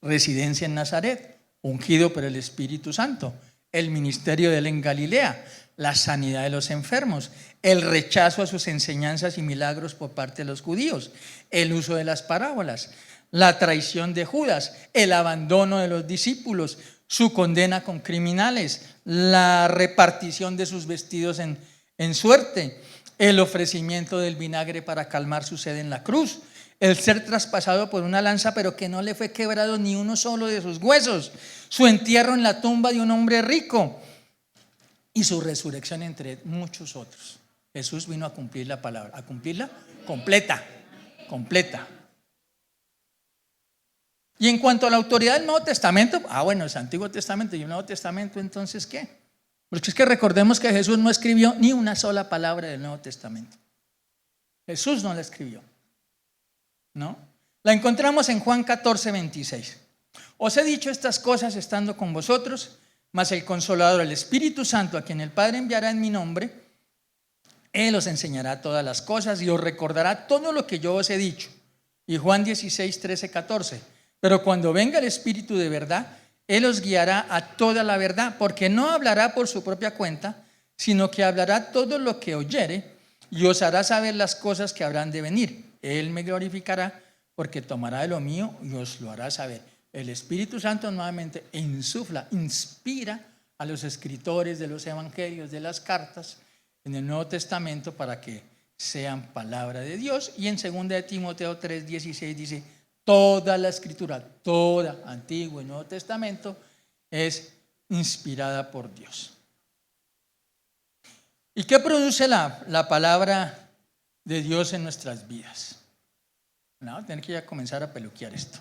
Speaker 10: residencia en Nazaret, ungido por el Espíritu Santo, el ministerio de él en Galilea, la sanidad de los enfermos, el rechazo a sus enseñanzas y milagros por parte de los judíos, el uso de las parábolas, la traición de Judas, el abandono de los discípulos, su condena con criminales, la repartición de sus vestidos en suerte, el ofrecimiento del vinagre para calmar su sed en la cruz, el ser traspasado por una lanza pero que no le fue quebrado ni uno solo de sus huesos, su entierro en la tumba de un hombre rico y su resurrección entre muchos otros. Jesús vino a cumplir la palabra, a cumplirla completa. Y en cuanto a la autoridad del Nuevo Testamento, bueno, es Antiguo Testamento y el Nuevo Testamento, entonces ¿qué? Porque es que recordemos que Jesús no escribió ni una sola palabra del Nuevo Testamento. Jesús no la escribió, ¿no? La encontramos en Juan 14, 26. Os he dicho estas cosas estando con vosotros, mas el Consolador, el Espíritu Santo, a quien el Padre enviará en mi nombre, Él os enseñará todas las cosas y os recordará todo lo que yo os he dicho. Y Juan 16, 13, 14. Pero cuando venga el Espíritu de verdad, Él os guiará a toda la verdad, porque no hablará por su propia cuenta, sino que hablará todo lo que oyere y os hará saber las cosas que habrán de venir. Él me glorificará porque tomará de lo mío y os lo hará saber. El Espíritu Santo nuevamente inspira a los escritores de los evangelios, de las cartas en el Nuevo Testamento para que sean palabra de Dios. Y en 2 de Timoteo 3, 16 dice: toda la escritura, toda, Antiguo y Nuevo Testamento, es inspirada por Dios. ¿Y qué produce la palabra de Dios en nuestras vidas? Vamos a tener que ya comenzar a peluquear esto.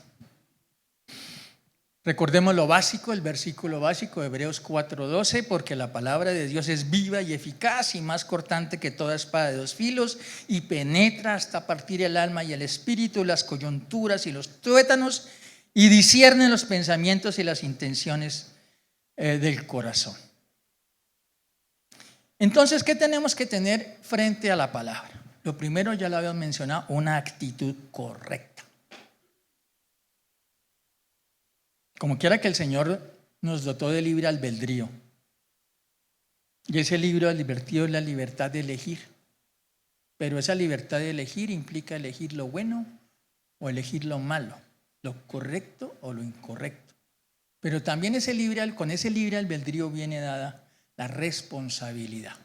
Speaker 10: Recordemos lo básico, el versículo básico de Hebreos 4:12, porque la palabra de Dios es viva y eficaz y más cortante que toda espada de dos filos y penetra hasta partir el alma y el espíritu, las coyunturas y los tuétanos y discierne los pensamientos y las intenciones del corazón. Entonces, ¿qué tenemos que tener frente a la palabra? Lo primero, ya lo habíamos mencionado, una actitud correcta. Como quiera que el Señor nos dotó de libre albedrío. Y ese libre albedrío es la libertad de elegir. Pero esa libertad de elegir implica elegir lo bueno o elegir lo malo, lo correcto o lo incorrecto. Pero también con ese libre albedrío viene dada la responsabilidad.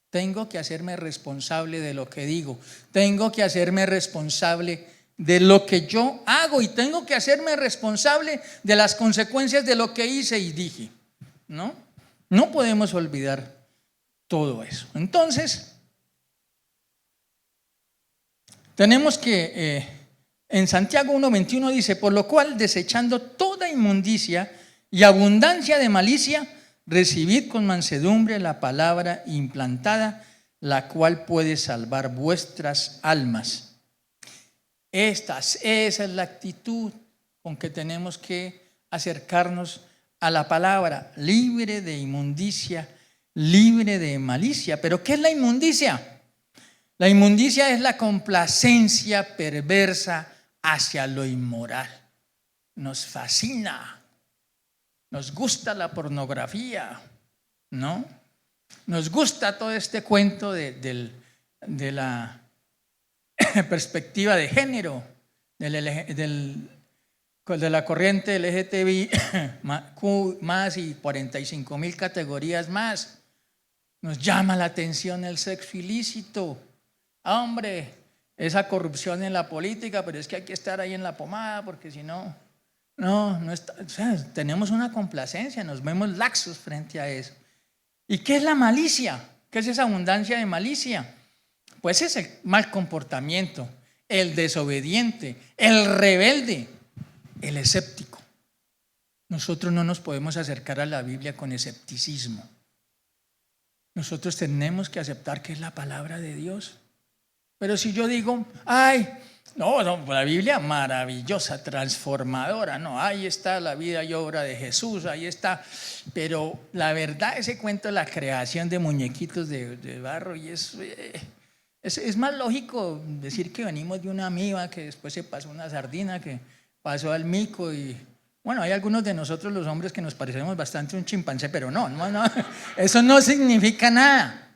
Speaker 10: Tengo que hacerme responsable de lo que digo. Tengo que hacerme responsable de lo que yo hago y tengo que hacerme responsable de las consecuencias de lo que hice y dije, ¿no? No podemos olvidar todo eso. Entonces, tenemos que, en Santiago 1:21 dice: por lo cual, desechando toda inmundicia y abundancia de malicia, recibid con mansedumbre la palabra implantada, la cual puede salvar vuestras almas. Esa es la actitud con que tenemos que acercarnos a la palabra, libre de inmundicia, libre de malicia. ¿Pero qué es la inmundicia? La inmundicia es la complacencia perversa hacia lo inmoral. Nos fascina, nos gusta la pornografía, ¿no? Nos gusta todo este cuento de la perspectiva de género, de la corriente LGTBI más y 45,000 categorías más. Nos llama la atención el sexo ilícito. Hombre, esa corrupción en la política, pero es que hay que estar ahí en la pomada porque si no está, o sea, tenemos una complacencia, nos vemos laxos frente a eso. ¿Y qué es la malicia? ¿Qué es esa abundancia de malicia? Pues es el mal comportamiento, el desobediente, el rebelde, el escéptico. Nosotros no nos podemos acercar a la Biblia con escepticismo. Nosotros tenemos que aceptar que es la palabra de Dios. Pero si yo digo, ay, no, la Biblia maravillosa, transformadora, no, ahí está la vida y obra de Jesús, ahí está. Pero la verdad, ese cuento de la creación de muñequitos de barro, y es más lógico decir que venimos de una amiba que después se pasó una sardina, que pasó al mico, y bueno, hay algunos de nosotros los hombres que nos parecemos bastante a un chimpancé, pero no, eso no significa nada.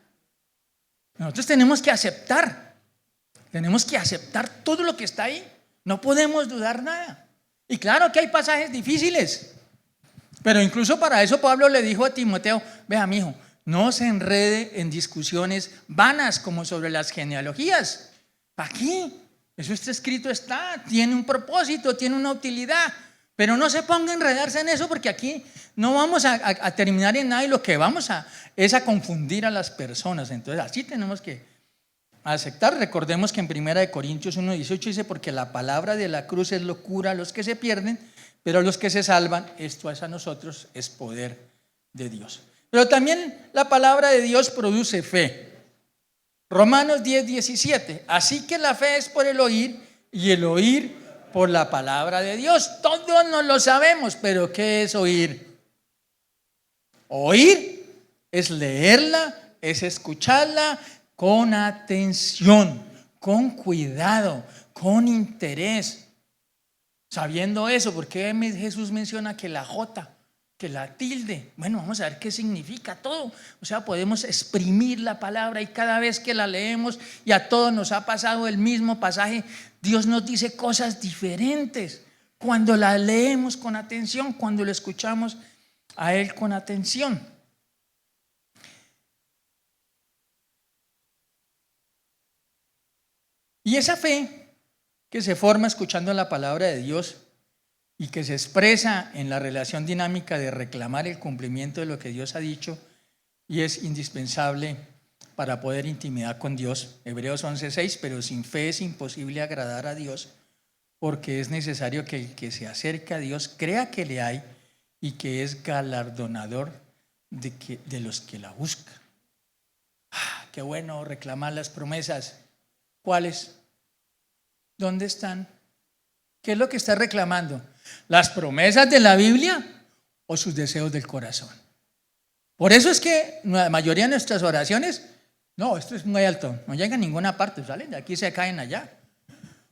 Speaker 10: Nosotros tenemos que aceptar todo lo que está ahí, no podemos dudar nada. Y claro que hay pasajes difíciles, pero incluso para eso Pablo le dijo a Timoteo, vea mijo, no se enrede en discusiones vanas como sobre las genealogías. Aquí, eso está escrito, tiene un propósito, tiene una utilidad, pero no se ponga a enredarse en eso, porque aquí no vamos a terminar en nada y lo que vamos es a confundir a las personas. Entonces así tenemos que aceptar. Recordemos que en 1 Corintios 1:18 dice, porque la palabra de la cruz es locura a los que se pierden, pero a los que se salvan, esto es a nosotros, es poder de Dios. Pero también la palabra de Dios produce fe. Romanos 10:17, así que la fe es por el oír y el oír por la palabra de Dios. Todos no lo sabemos, pero ¿qué es oír? Oír es leerla, es escucharla con atención, con cuidado, con interés. Sabiendo eso, ¿por qué Jesús menciona que la J, que la tilde? Bueno, vamos a ver qué significa todo. O sea, podemos exprimir la palabra y cada vez que la leemos, y a todos nos ha pasado el mismo pasaje, Dios nos dice cosas diferentes cuando la leemos con atención, cuando lo escuchamos a Él con atención. Y esa fe que se forma escuchando la palabra de Dios y que se expresa en la relación dinámica de reclamar el cumplimiento de lo que Dios ha dicho, y es indispensable para poder intimidad con Dios. Hebreos 11:6, pero sin fe es imposible agradar a Dios, porque es necesario que el que se acerca a Dios crea que le hay y que es galardonador de los que la buscan. Qué bueno reclamar las promesas. ¿Cuáles? ¿Dónde están? ¿Qué es lo que está reclamando? ¿Las promesas de la Biblia o sus deseos del corazón? Por eso es que la mayoría de nuestras oraciones, no, esto es muy alto, no llega a ninguna parte, salen de aquí, se caen allá.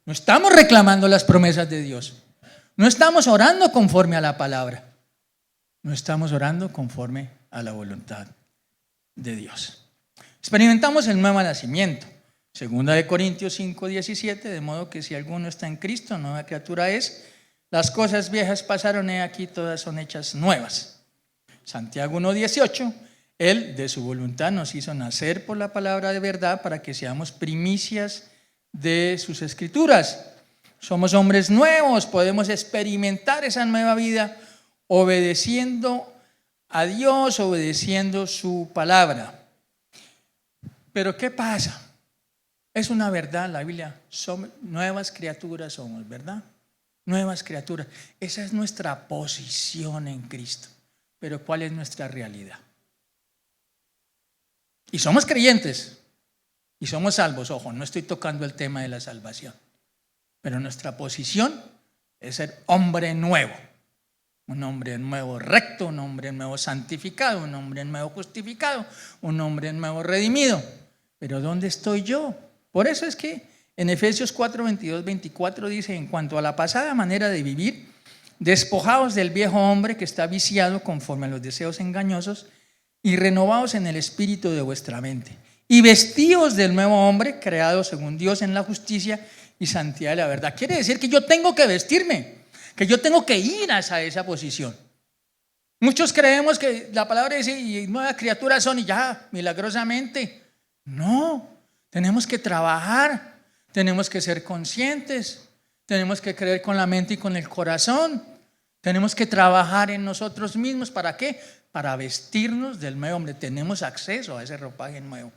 Speaker 10: No estamos reclamando las promesas de Dios. No estamos orando conforme a la palabra. No estamos orando conforme a la voluntad de Dios. Experimentamos el nuevo nacimiento. 2 Corintios 5:17, de modo que si alguno está en Cristo, nueva criatura es. Las cosas viejas pasaron, he aquí todas son hechas nuevas. Santiago 1:18, Él de su voluntad nos hizo nacer por la palabra de verdad para que seamos primicias de sus escrituras. Somos hombres nuevos, podemos experimentar esa nueva vida obedeciendo a Dios, obedeciendo su palabra. Pero ¿qué pasa? Es una verdad la Biblia, somos nuevas criaturas, somos, ¿verdad? Nuevas criaturas. Esa es nuestra posición en Cristo. Pero ¿cuál es nuestra realidad? Y somos creyentes y somos salvos. Ojo, no estoy tocando el tema de la salvación, pero nuestra posición es ser hombre nuevo. Un hombre nuevo recto, un hombre nuevo santificado, un hombre nuevo justificado, un hombre nuevo redimido. Pero ¿dónde estoy yo? Por eso es que en Efesios 4:22-24 dice, en cuanto a la pasada manera de vivir, despojaos del viejo hombre que está viciado conforme a los deseos engañosos y renovaos en el espíritu de vuestra mente. Y vestíos del nuevo hombre creado según Dios en la justicia y santidad de la verdad. Quiere decir que yo tengo que vestirme, que yo tengo que ir hacia esa posición. Muchos creemos que la palabra dice, y nuevas criaturas son, y ya, milagrosamente. No. Tenemos que trabajar, tenemos que ser conscientes, tenemos que creer con la mente y con el corazón. Tenemos que trabajar en nosotros mismos. ¿Para qué? Para vestirnos del nuevo hombre. Tenemos acceso a ese ropaje nuevo,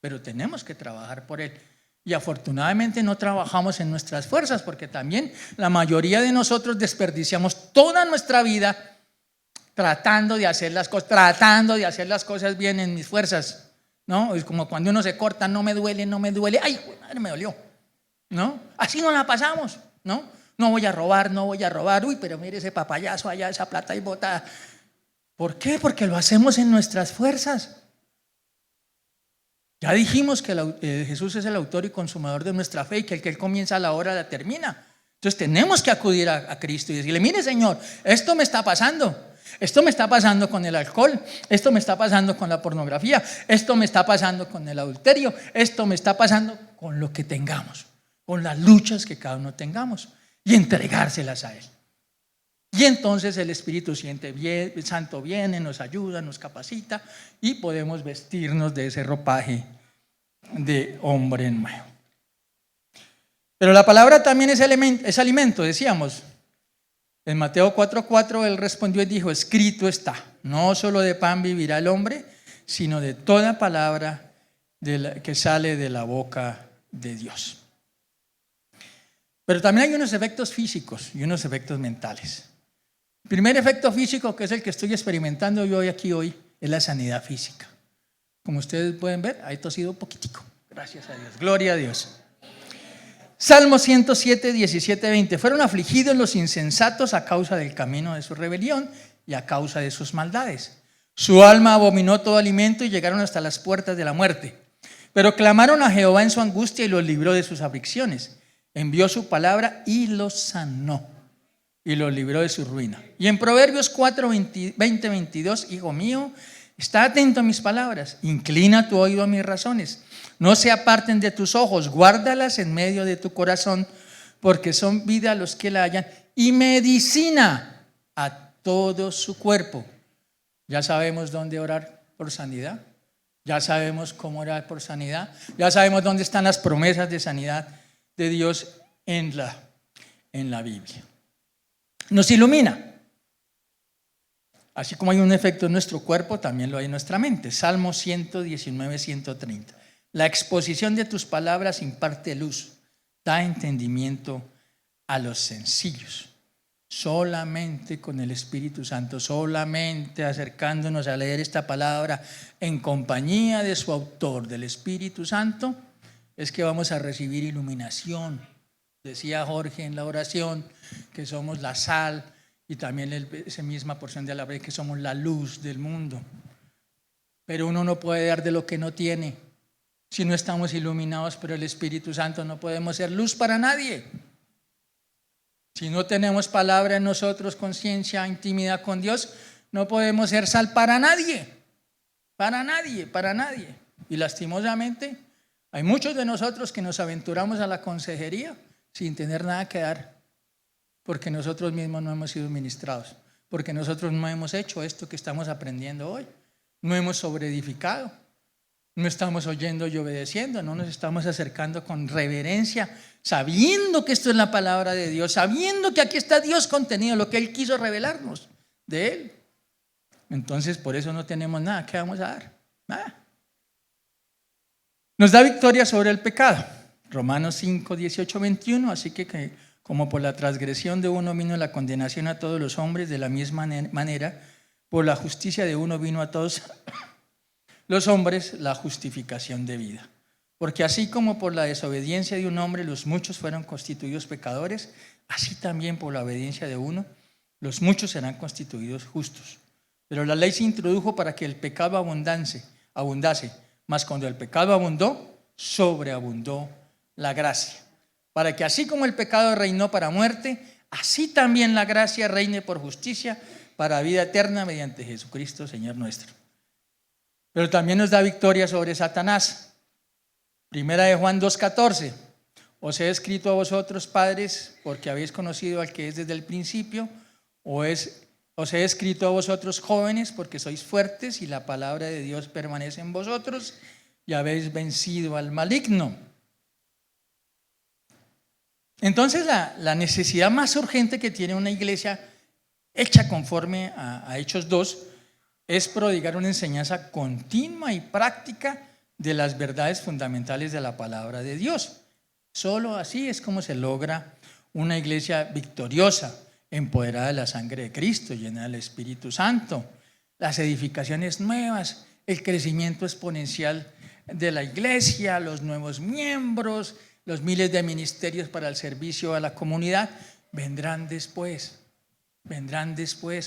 Speaker 10: pero tenemos que trabajar por él. Y afortunadamente no trabajamos en nuestras fuerzas, porque también la mayoría de nosotros desperdiciamos toda nuestra vida tratando de hacer las cosas bien en mis fuerzas, ¿no? Es como cuando uno se corta, no me duele, ay, madre, me dolió, ¿no? Así no la pasamos, ¿no? No voy a robar, uy, pero mire ese papayazo allá, esa plata ahí botada. ¿Por qué? Porque lo hacemos en nuestras fuerzas. Ya dijimos que Jesús es el autor y consumador de nuestra fe, y que el que Él comienza la obra la termina. Entonces tenemos que acudir a Cristo y decirle: mire, Señor, esto me está pasando. Esto me está pasando con el alcohol, esto me está pasando con la pornografía, esto me está pasando con el adulterio, esto me está pasando con lo que tengamos, con las luchas que cada uno tengamos, y entregárselas a Él. Y entonces el Espíritu Santo viene, nos ayuda, nos capacita, y podemos vestirnos de ese ropaje de hombre nuevo. Pero la palabra también es alimento, decíamos. En Mateo 4:4 Él respondió y dijo: escrito está, no solo de pan vivirá el hombre, sino de toda palabra que sale de la boca de Dios. Pero también hay unos efectos físicos y unos efectos mentales. El primer efecto físico, que es el que estoy experimentando yo hoy, es la sanidad física. Como ustedes pueden ver, he tosido un poquitico. Gracias a Dios, gloria a Dios. Salmo 107, 17, 20. Fueron afligidos los insensatos a causa del camino de su rebelión y a causa de sus maldades. Su alma abominó todo alimento y llegaron hasta las puertas de la muerte. Pero clamaron a Jehová en su angustia y los libró de sus aflicciones. Envió su palabra y los sanó y los libró de su ruina. Y en Proverbios 4, 20, 22, hijo mío, está atento a mis palabras, inclina tu oído a mis razones. No se aparten de tus ojos, guárdalas en medio de tu corazón, porque son vida a los que la hallan y medicina a todo su cuerpo. Ya sabemos dónde orar por sanidad, ya sabemos cómo orar por sanidad, ya sabemos dónde están las promesas de sanidad de Dios en la Biblia. Nos ilumina. Así como hay un efecto en nuestro cuerpo, también lo hay en nuestra mente. Salmo 119, 130. La exposición de tus palabras imparte luz, da entendimiento a los sencillos. Solamente con el Espíritu Santo, solamente acercándonos a leer esta palabra en compañía de su autor, del Espíritu Santo, es que vamos a recibir iluminación. Decía Jorge en la oración que somos la sal, y también esa misma porción de la Biblia, que somos la luz del mundo. Pero uno no puede dar de lo que no tiene. Si no estamos iluminados por el Espíritu Santo, no podemos ser luz para nadie. Si no tenemos palabra en nosotros, conciencia, intimidad con Dios, no podemos ser sal para nadie. Para nadie, para nadie. Y lastimosamente, hay muchos de nosotros que nos aventuramos a la consejería sin tener nada que dar, porque nosotros mismos no hemos sido ministrados, porque nosotros no hemos hecho esto que estamos aprendiendo hoy, no hemos sobreedificado, no estamos oyendo y obedeciendo, no nos estamos acercando con reverencia, sabiendo que esto es la palabra de Dios, sabiendo que aquí está Dios contenido, lo que Él quiso revelarnos de Él. Entonces, por eso no tenemos nada. ¿Qué vamos a dar? Nada. Nos da victoria sobre el pecado. Romanos 5, 18, 21. Así que como por la transgresión de uno vino la condenación a todos los hombres, de la misma manera, por la justicia de uno vino a todos los hombres la justificación de vida. Porque así como por la desobediencia de un hombre los muchos fueron constituidos pecadores, así también por la obediencia de uno los muchos serán constituidos justos. Pero la ley se introdujo para que el pecado abundase, mas cuando el pecado abundó, sobreabundó la gracia. Para que así como el pecado reinó para muerte, así también la gracia reine por justicia para vida eterna mediante Jesucristo, Señor nuestro. Pero también nos da victoria sobre Satanás. Primera de Juan 2:14. Os he escrito a vosotros, padres, porque habéis conocido al que es desde el principio. Os he escrito a vosotros, jóvenes, porque sois fuertes y la palabra de Dios permanece en vosotros y habéis vencido al maligno. Entonces la necesidad más urgente que tiene una iglesia hecha conforme a Hechos 2, es prodigar una enseñanza continua y práctica de las verdades fundamentales de la palabra de Dios. Solo así es como se logra una iglesia victoriosa, empoderada de la sangre de Cristo, llena del Espíritu Santo, las edificaciones nuevas, el crecimiento exponencial de la iglesia, los nuevos miembros, los miles de ministerios para el servicio a la comunidad, vendrán después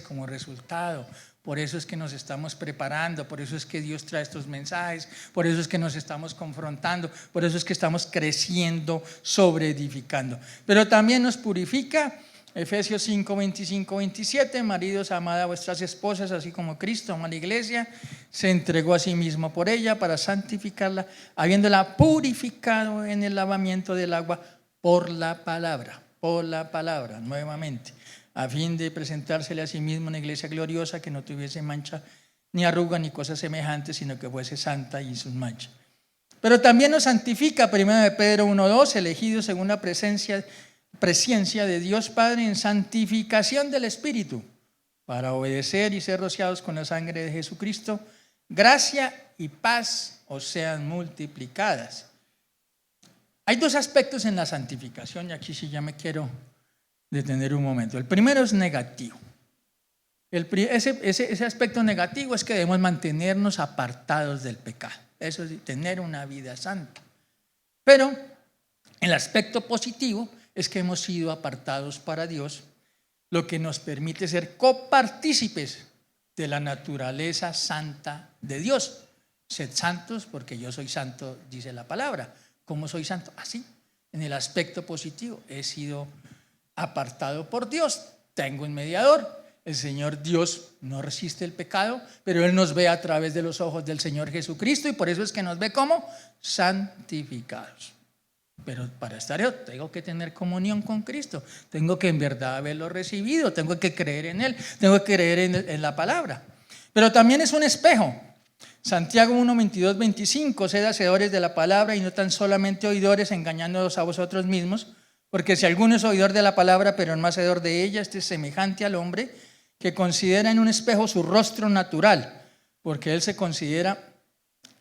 Speaker 10: como resultado. Por eso es que nos estamos preparando, por eso es que Dios trae estos mensajes, por eso es que nos estamos confrontando, por eso es que estamos creciendo, sobreedificando. Pero también nos purifica. Efesios 5, 25, 27, maridos, amad a vuestras esposas, así como Cristo amó a la iglesia, se entregó a sí mismo por ella para santificarla, habiéndola purificado en el lavamiento del agua por la palabra, nuevamente, a fin de presentársele a sí mismo una iglesia gloriosa que no tuviese mancha ni arruga ni cosas semejantes, sino que fuese santa y sin mancha. Pero también nos santifica, 1 Pedro 1:2, elegidos según la presencia de Dios Padre en santificación del Espíritu, para obedecer y ser rociados con la sangre de Jesucristo, gracia y paz os sean multiplicadas. Hay dos aspectos en la santificación y aquí sí ya me quiero detener un momento. El primero es negativo. Ese aspecto negativo es que debemos mantenernos apartados del pecado. Eso es tener una vida santa. Pero el aspecto positivo es que hemos sido apartados para Dios, lo que nos permite ser copartícipes de la naturaleza santa de Dios. Sed santos porque yo soy santo, dice la palabra. ¿Cómo soy santo? Así, en el aspecto positivo, he sido apartado por Dios. Tengo un mediador. El Señor Dios no resiste el pecado, pero Él nos ve a través de los ojos del Señor Jesucristo y por eso es que nos ve como santificados. Pero para estar yo tengo que tener comunión con Cristo, tengo que en verdad haberlo recibido, tengo que creer en Él, tengo que creer en la palabra. Pero también es un espejo. Santiago 1, 22, 25, sed hacedores de la palabra y no tan solamente oidores, engañándoos a vosotros mismos, porque si alguno es oidor de la palabra pero no hacedor de ella, este es semejante al hombre que considera en un espejo su rostro natural, porque él se considera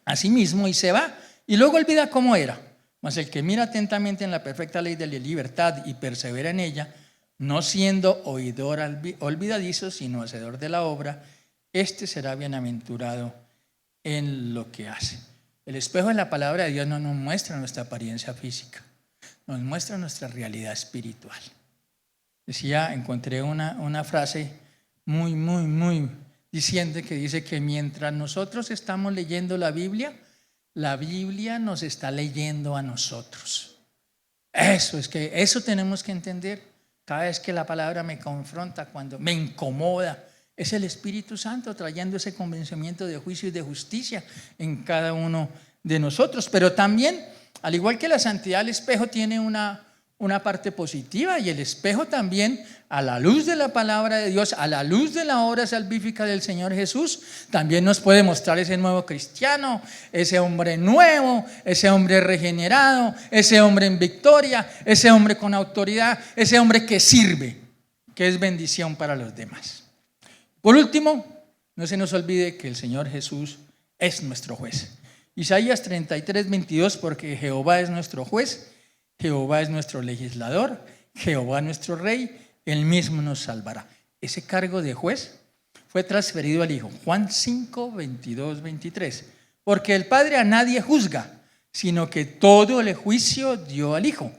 Speaker 10: a sí mismo y se va y luego olvida cómo era. Mas el que mira atentamente en la perfecta ley de la libertad y persevera en ella, no siendo oidor olvidadizo, sino hacedor de la obra, este será bienaventurado en lo que hace. El espejo de la palabra de Dios no nos muestra nuestra apariencia física, nos muestra nuestra realidad espiritual. Encontré una frase muy diciente que dice que mientras nosotros estamos leyendo la Biblia nos está leyendo a nosotros. Eso tenemos que entender. Cada vez que la palabra me confronta, cuando me incomoda, es el Espíritu Santo trayendo ese convencimiento de juicio y de justicia en cada uno de nosotros. Pero también, al igual que la santidad, el espejo tiene una parte positiva, y el espejo también, a la luz de la palabra de Dios, a la luz de la obra salvífica del Señor Jesús, también nos puede mostrar ese nuevo cristiano, ese hombre nuevo, ese hombre regenerado, ese hombre en victoria, ese hombre con autoridad, ese hombre que sirve, que es bendición para los demás. Por último, no se nos olvide que el Señor Jesús es nuestro juez. Isaías 33, 22, porque Jehová es nuestro juez, Jehová es nuestro legislador, Jehová nuestro rey, Él mismo nos salvará. Ese cargo de juez fue transferido al Hijo. Juan 5, 22, 23. Porque el Padre a nadie juzga, sino que todo el juicio dio al Hijo,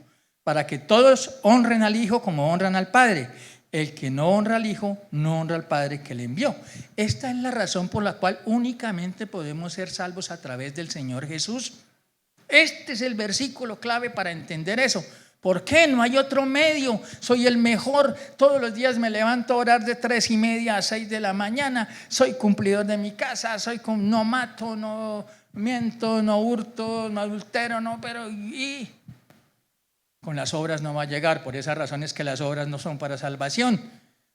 Speaker 10: para que todos honren al Hijo como honran al Padre. El que no honra al Hijo, no honra al Padre que le envió. Esta es la razón por la cual únicamente podemos ser salvos a través del Señor Jesús. Este es el versículo clave para entender eso. ¿Por qué? No hay otro medio. Soy el mejor. Todos los días me levanto a orar de 3:30 a 6 de la mañana. Soy cumplidor de mi casa. No mato, no miento, no hurto, no adultero, no, pero y con las obras no va a llegar. Por esa razón es que las obras no son para salvación,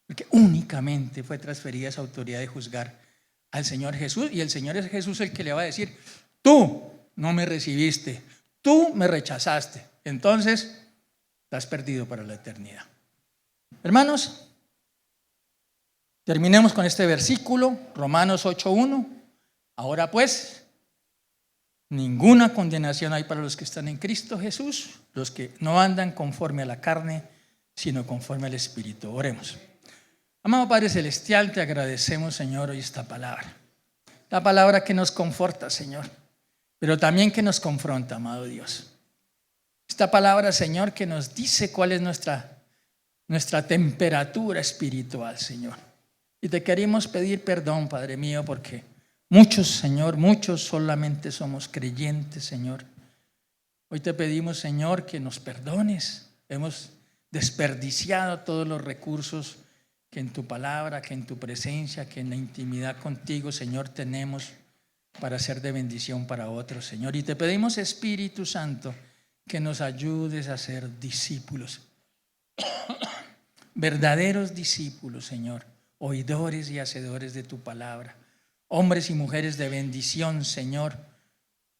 Speaker 10: porque únicamente fue transferida esa autoridad de juzgar al Señor Jesús, y el Señor es Jesús el que le va a decir: tú no me recibiste, tú me rechazaste, entonces estás perdido para la eternidad. Hermanos, Terminemos con este versículo, Romanos 8:1. Ahora pues, ninguna condenación hay para los que están en Cristo Jesús, los que no andan conforme a la carne, sino conforme al Espíritu. Oremos. Amado Padre Celestial, te agradecemos, Señor, hoy esta palabra. La palabra que nos conforta, Señor, pero también que nos confronta, amado Dios. Esta palabra, Señor, que nos dice cuál es nuestra temperatura espiritual, Señor. Y te queremos pedir perdón, Padre mío, porque muchos, Señor, muchos solamente somos creyentes, Señor. Hoy te pedimos, Señor, que nos perdones. Hemos desperdiciado todos los recursos que en tu palabra, que en tu presencia, que en la intimidad contigo, Señor, tenemos para ser de bendición para otros, Señor. Y te pedimos, Espíritu Santo, que nos ayudes a ser discípulos, verdaderos discípulos, Señor, oidores y hacedores de tu palabra, hombres y mujeres de bendición, Señor,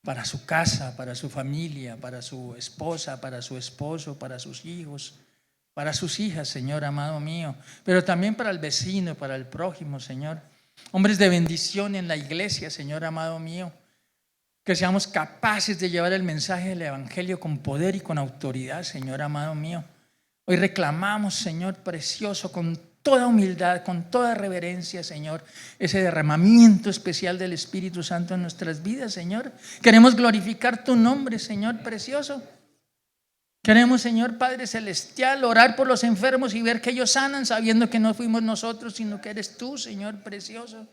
Speaker 10: para su casa, para su familia, para su esposa, para su esposo, para sus hijos, para sus hijas, Señor, amado mío, pero también para el vecino, para el prójimo, Señor. Hombres de bendición en la iglesia, Señor, amado mío. Que seamos capaces de llevar el mensaje del Evangelio con poder y con autoridad, Señor, amado mío. Hoy reclamamos, Señor precioso, con toda humildad, con toda reverencia, Señor, ese derramamiento especial del Espíritu Santo en nuestras vidas, Señor. Queremos glorificar tu nombre, Señor precioso. Queremos, Señor Padre Celestial, orar por los enfermos y ver que ellos sanan, sabiendo que no fuimos nosotros, sino que eres tú, Señor precioso.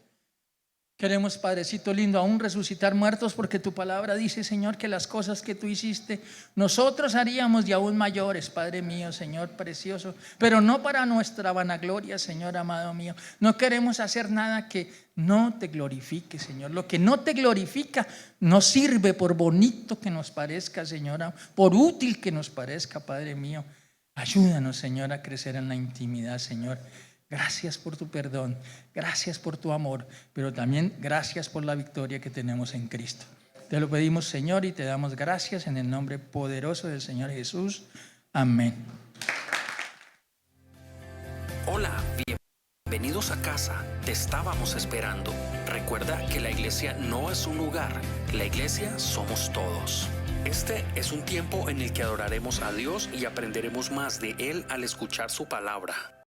Speaker 10: Queremos, Padrecito lindo, aún resucitar muertos, porque tu palabra dice, Señor, que las cosas que tú hiciste, nosotros haríamos y aún mayores, Padre mío, Señor precioso, pero no para nuestra vanagloria, Señor amado mío. No queremos hacer nada que no te glorifique, Señor. Lo que no te glorifica no sirve, por bonito que nos parezca, Señora, por útil que nos parezca, Padre mío. Ayúdanos, Señor, a crecer en la intimidad, Señor. Gracias por tu perdón, gracias por tu amor, pero también gracias por la victoria que tenemos en Cristo. Te lo pedimos, Señor, y te damos gracias en el nombre poderoso del Señor Jesús. Amén.
Speaker 1: Hola, bienvenidos a casa. Te estábamos esperando. Recuerda que la iglesia no es un lugar, la iglesia somos todos. Este es un tiempo en el que adoraremos a Dios y aprenderemos más de Él al escuchar su palabra.